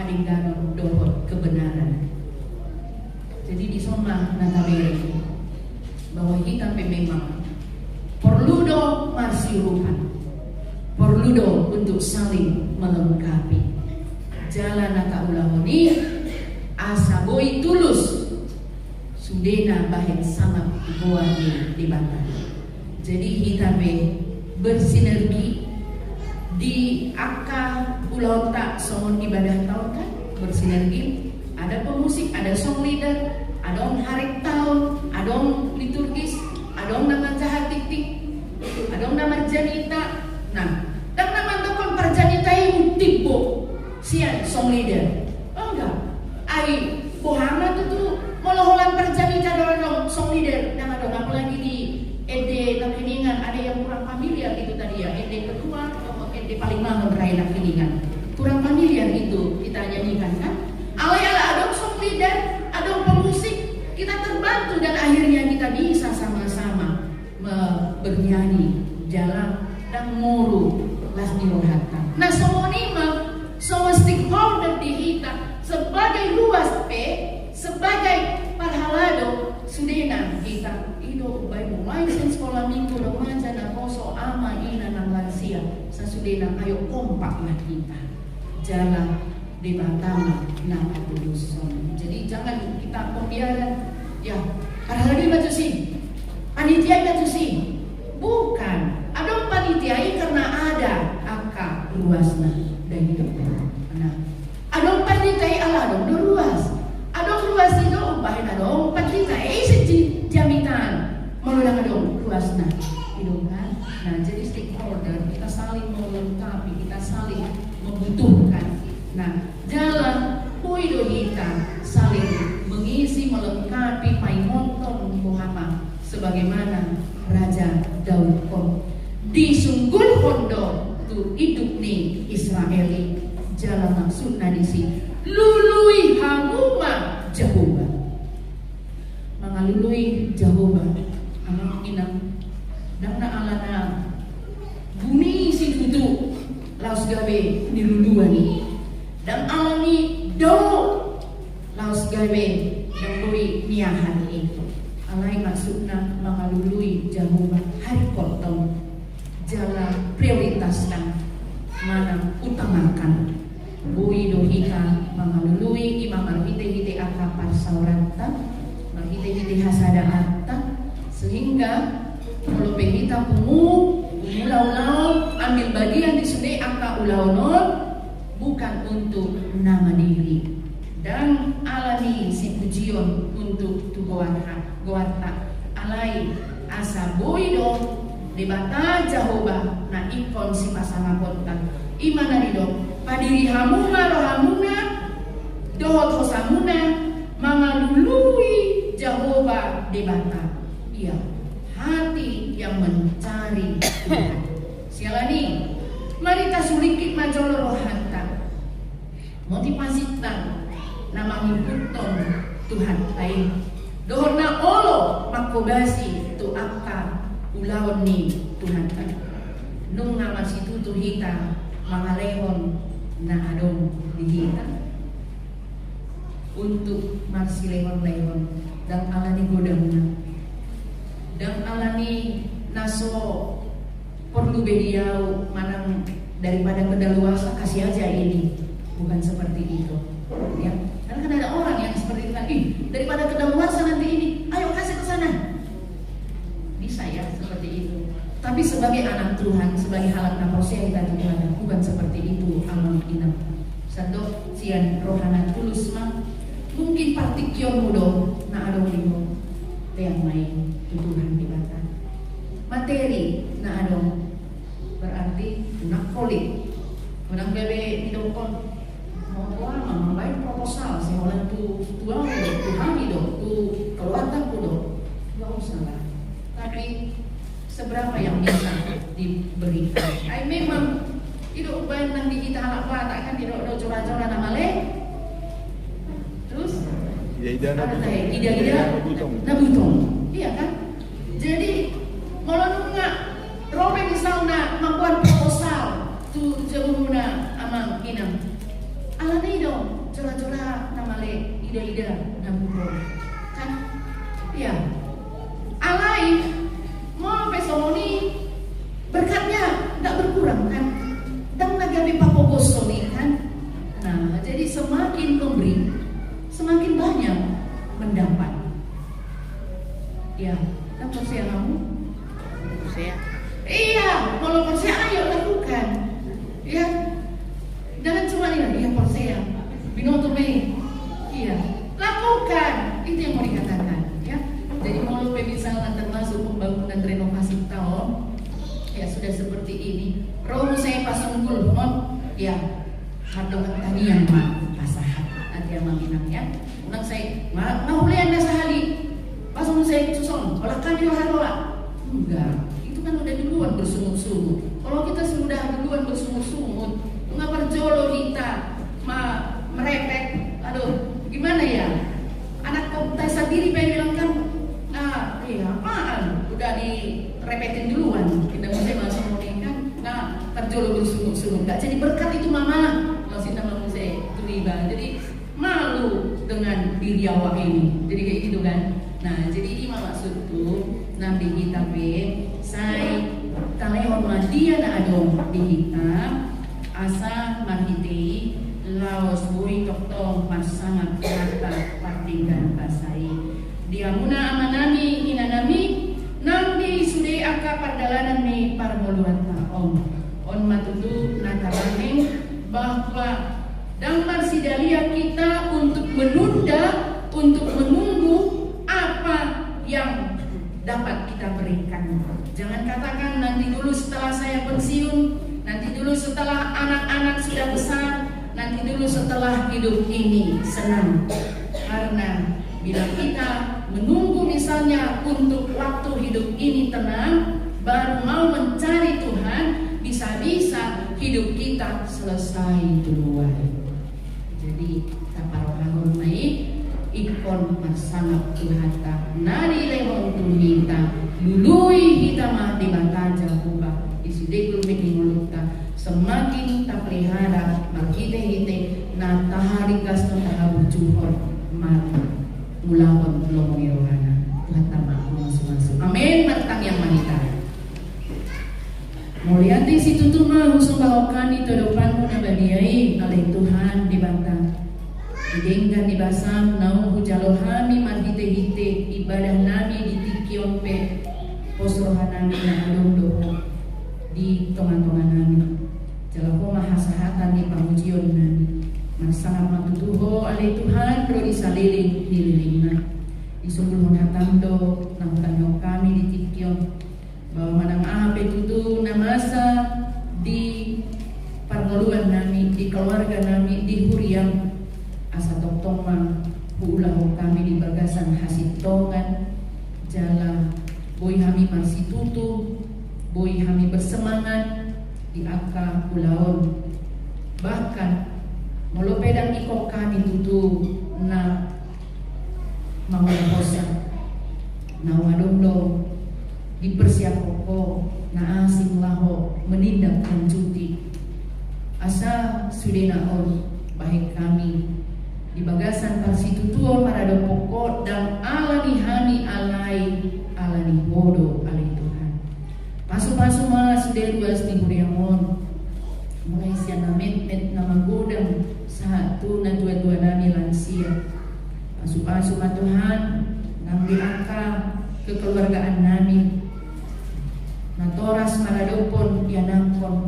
adingganon dohot kebenaran. Jadi di sana nataberi bahwa kita memang perlu do marsirupan, perlu do untuk saling melengkapi. Jalan naka ulahoni asa boy tulus sudena bahet sangat buahnya di Batam. Jadi kita bersinergi di akar pulau tak songon ibadah tahun kan bersinergi. Ada pemusik, ada song leader, ada orang harik tahun, ada orang liturgis, ada orang nama jahat tik-tik, ada orang nama janita. Nah, dan nama tokon perjanita itu tibo sian song leader. Oh enggak, ai bohana tuh moloholan perjanita dorong song leader. Dan ada apalagi di ED Nakiningan ada yang kurang familiar itu tadi ya. ED kedua atau ED paling mahal berai Nakiningan. Kurang familiar itu kita nyanyikan kan. Awalnya ada song leader, ada pemusik, kita terbantu dan akhirnya kita bisa sama-sama bernyanyi jalan dan muru lasni rohata. Nah semua stakeholder di kita sebagai luas sebagai parhalado sudena kita itu baik mulai sekolah minggu remaja dan koso ama ina dan lansia sasudena ayo kompaklah kita jalan di Batam nama Kudus. Jadi jangan kita pembiaran ya parhalado baju sih panitia baju sih bukan ada panitiai karena ada akak luasnya dan hidup. Nah ada panitia ala ada luas itu umpahin ada panitiai sejak jaminan melulang ada luasnya hidup kan. Nah jadi stakeholder kita saling melengkapi, kita saling membutuhkan. Nah, jalan puido kita saling mengisi melengkapi paimonton Muhammad sebagaimana Raja Daud pun disunggul hondo tu hidup nih Israeli jalan maksudnya di sini lului hamuma Jehovah mengalului Jehovah anak inang dan alana bumi si tutu laus gawe niluluan dan alami do laos gawe dan bui niahan itu alai maksudna mengalului Jehovah hari potong jalan prioritaskan mana utamakan bui dohika mengalului imam marhite-hite akapar sauranta marhite-hite hasada atta sehingga kalau kita ulau-ulau ambil bagian di sini angka ulau-ulau bukan untuk nama diri dan alani si pujion untuk tu goarta alai asa boido debata Jehovah na ikon si pasanga kontan imana rido padiri hamuna rohamuna dohot hosamuna mangalului Jehovah debata iya hati yang mencari Tuhan sialani mari kita sulikit majolo rohanta motivasi tan nama ngikuton Tuhan lain dohorna olo makobasi tu akka ulawan ni Tuhan kan nung nama situ tu hita mangalehon na adong di hita untuk marsi lehon dan alani godamna dan alani naso perlu bediau manang daripada kedaluarsa kasih aja ini bukan seperti itu ya karena kan ada orang yang seperti itu kan daripada kedaluarsa nanti ini ayo kasih ke sana bisa ya seperti itu tapi sebagai anak Tuhan sebagai halak naprosia kita Tuhan bukan seperti itu amal inam sando sian rohana tulus mah mungkin partikion mudo na adong limo yang lain Tuhan dibata materi na adong berarti nakolik menang bebe hidupon mau lama membayar proposal seolah tu tuang tu hamido tu keluarga kudo nggak usah lah tapi seberapa yang bisa diberikan ay memang hidup bayan nang di kita halak tak kan hidup do cora-cora nama le terus ida nabutong iya kan jadi kalau nggak Robin misalnya membuat proposal tu jemuna amang inam alani dong alai mau pesomoni berkatnya nggak berkurang kan, dan nagabe papogosoni kan. Nah, jadi semakin memberi, semakin banyak mendapat. Ya, kan percaya kamu? Percaya. Iya, kalau percaya ayo lakukan. Ya, jangan cuma ini, ya percaya. Binoto me. Iya, lakukan. Itu yang mau dikatakan. Ya, jadi mau misalnya termasuk pembangunan renovasi tahun. Ya sudah seperti ini. Roh saya pasunggul, ya. Hadongan tanian mah pasahat nanti yang minang ya. Unang saya mahulian na sahali. Pasung saya susun. Kalau kami haroa. Enggak. Itu kan udah duluan bersungut-sungut. Kalau kita sudah duluan bersungut-sungut, enggak perjolo kita merepek. Aduh, gimana ya? Anak kota sendiri pengen bilang kan, apaan? Udah direpetin duluan. Kita mulai masuk kan. Nah, terjolo bersungut-sungut. Enggak jadi berkat itu mama. Jadi malu dengan diri awak ini. Jadi kayak gitu kan. Nah, jadi ini maksudku nabi kita saya talehon dia na adong di kita asa marhiti laos bui toktong pasangat kata partinggan pasai dia muna amanami inanami nambi sude aka pardalanan ni parmoluan taong on matutu nakaraming bahwa dan marsidalia kita untuk menunda, untuk menunggu apa yang dapat kita berikan. Jangan katakan nanti dulu setelah saya pensiun, nanti dulu setelah anak-anak sudah besar, nanti dulu setelah hidup ini senang. Karena bila kita menunggu misalnya untuk waktu hidup ini tenang, baru mau mencari Tuhan, bisa-bisa hidup kita selesai duluan. Jadi kaparohahon mai ikon bersama Tuhata nari lehon tuhita lului kita mah di bataja huba isudekul mekingolukta semakin tak pelihara marhite-hite na taharikas no tahabujuhon mata mulahon lomong rohana Tuhata mah masuk-masuk amin matang yang manita Mulyati si tutuma husung bahokani todopanmu na badiai oleh Tuhan dibantah. Didenggan dibasam naung hujalohami marhite-hite ibadah nami di tikiompe posrohanami na adong di tongan-tongan nami. Jalaho mahasahatan di pamujion nami. Marsangat matutuho oleh Tuhan ro disaliling nililingna. Disumbul hunatando nang tanyo kami di tikiom. Bahwa manang ape tutu namasa di parngoluan nami, di keluarga nami, di huriang asa toktoma huulahu kami di bagasan hasitongan jala boy hami masih tutu boy hami bersemangat di aka ulaon bahkan molopedang ikok kami tutu na mawalahosa na wadomdo dipersiapkan na asing laho menindak lanjuti asa sudena on baik kami di bagasan parsitutuon marado pokok dan alani hani alani bodo alai Tuhan pasu-pasu malah sudah luas di huriamon mulai siana met nama godang satu na dua-dua nami lansia pasu-pasu ma Tuhan ngambil angka kekeluargaan nami natoras maradopon dianangkon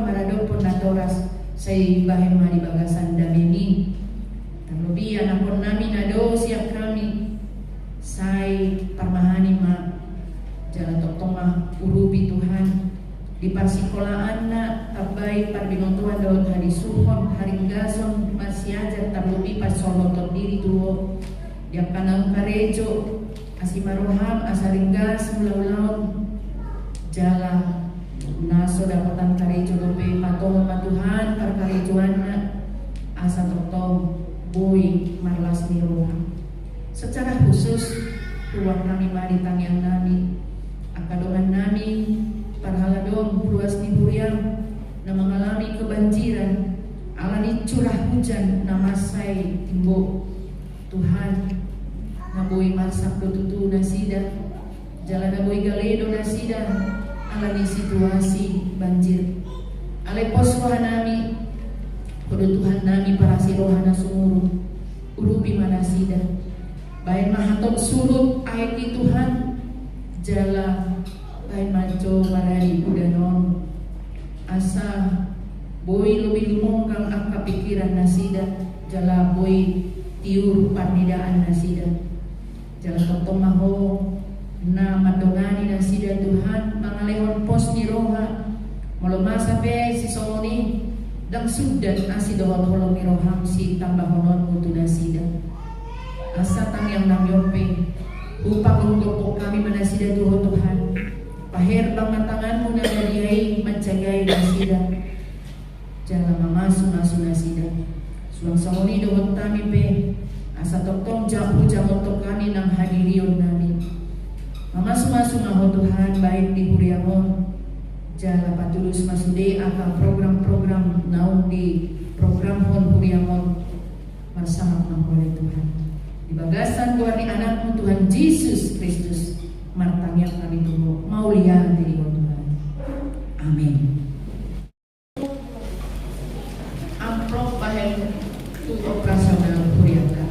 maradopon natoras saya bahema di bagasan damini terlebih anakon nami nado siap kami saya parmahani ma jalan toktoma urubi Tuhan di parsikolaan na tabai parbinotuan daun hari suhon haringgason masih ajar terlebih pas soloton diri tuho dia kanang karejo asimaroham asaringgas mulaulaun jala naso dapatan karejo dope patong matuhan par karejoanna asa totong boy marlas ni roham secara khusus ruang kami mari tangyang nami akadongan nami parhaladong luas ni huriang na mengalami kebanjiran alani curah hujan namasai timbo Tuhan na boy masak tutu nasida, jalan boy galedo nasida, alani situasi banjir. Ale poswa nami, kudu Tuhan nami para sirohana sumuru, urupi manasida. Baik mahatop surut ayat di Tuhan, jala baik maco marari udanon, asa boy lebih lumongkang angka pikiran nasida, jala boy tiur panidaan nasida, jala totomaho na madongani nasida Tuhan, mangalehon pos ni roha, malumasa pe si somoni, dang sudan asidohon holong ni roham si tambahonon mutu nasida. Asa tang yang namyope, upang lungkok kami manasida Tuhan, pahir bang tanganmu na nadiai mencagai nasida, jala mamasu nasida. Sulang samoni dohon tami pe, asa toktong jamu kani nang hadirion nami. Mamasu ngaho Tuhan baik di Huriamon, jala patulus masude akan program-program naung di program hon Huriamon bersama oleh Tuhan. Di bagasan keluarga anakmu Tuhan Yesus Kristus, martangnya kami tunggu maulia diri Tuhan. Amin. Amplop bahan untuk operasional Huriaka.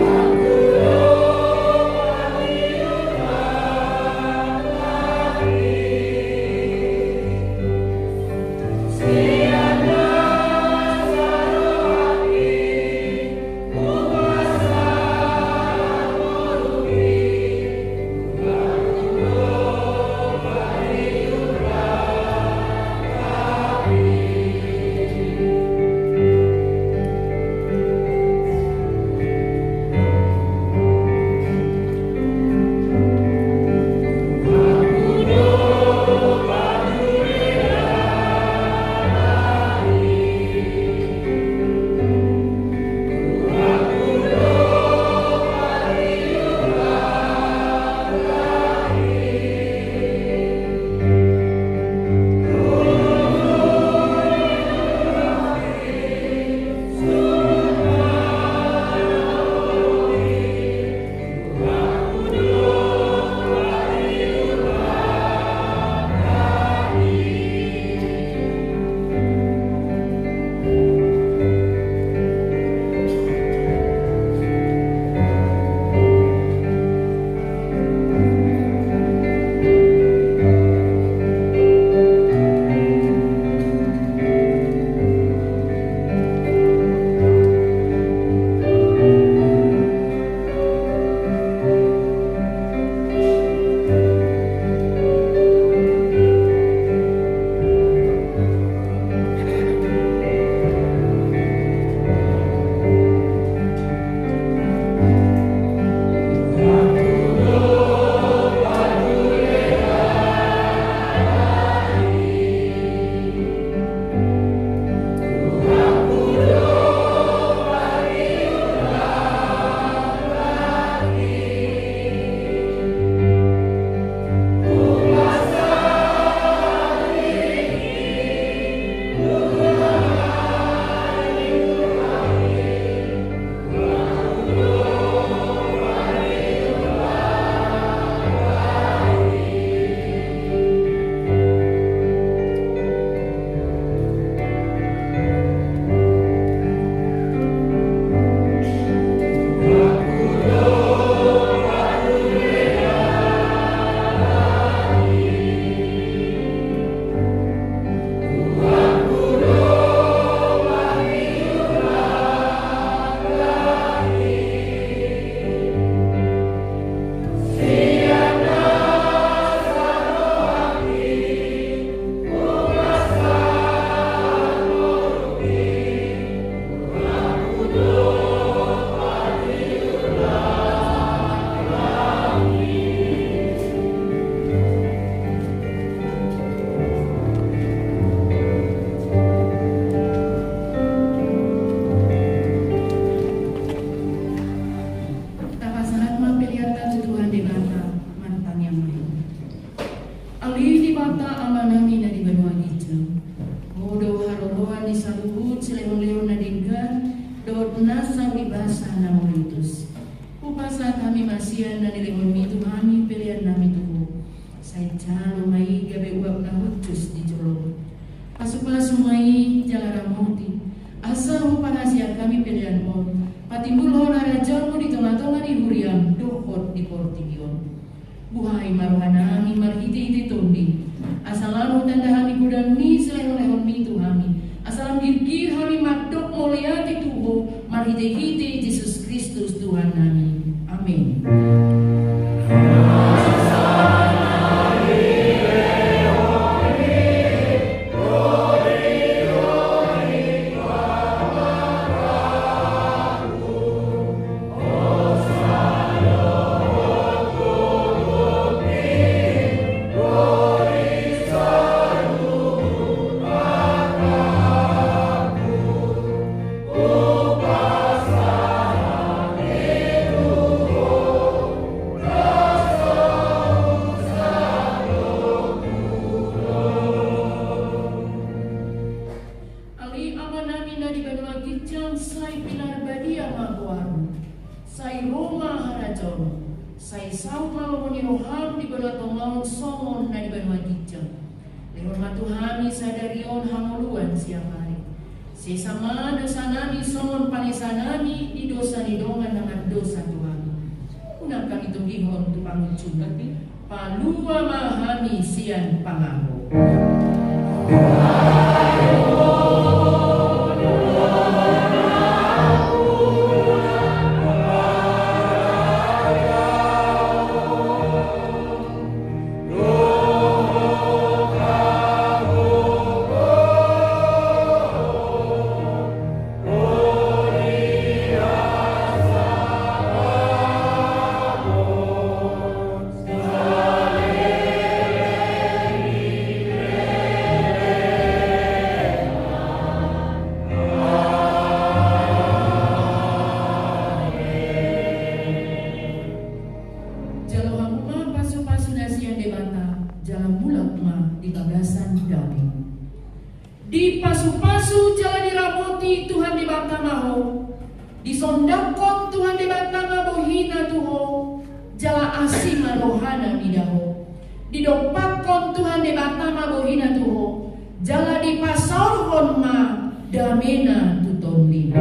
Waktu Tuhan disaluhut silehon-lehon nadingkan dot nasa wibasa namulitus. Upasa kami masian na nilehon mi Tuhami pilihan nami tuho. Say calo mai gabe uap na hutus di jolong. Pasu-pasu mai jalaramoti. Asa panasian kami pilihan mo. Patimbul hon arajon mo di tengah-tengah di huriam dohot di portigion. Buhay maruhana ami marhiti-hiti tondi. Asalamu tanda hami gudang mi selehon-lehon mi Tuhami. Asalam girgir hami madok muliati tuho marhiti-hiti Yesus Kristus Tuhan nami. Amin. Sesama dosa nami songon panesa nami di dosa didongan dengan dosa Tuhan. Unang kami tunggihon tu pangucun palua mahami sian pangaho. Di pasu-pasu jalan dirapoti Tuhan di Batamaho. Di sondakon Tuhan di Batamaho hina tuho. Jala asima rohana midaho. Di dopakon Tuhan di Batamaho hina tuho. Jala di pasorhon ma damena tuton lima.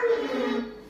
Amin.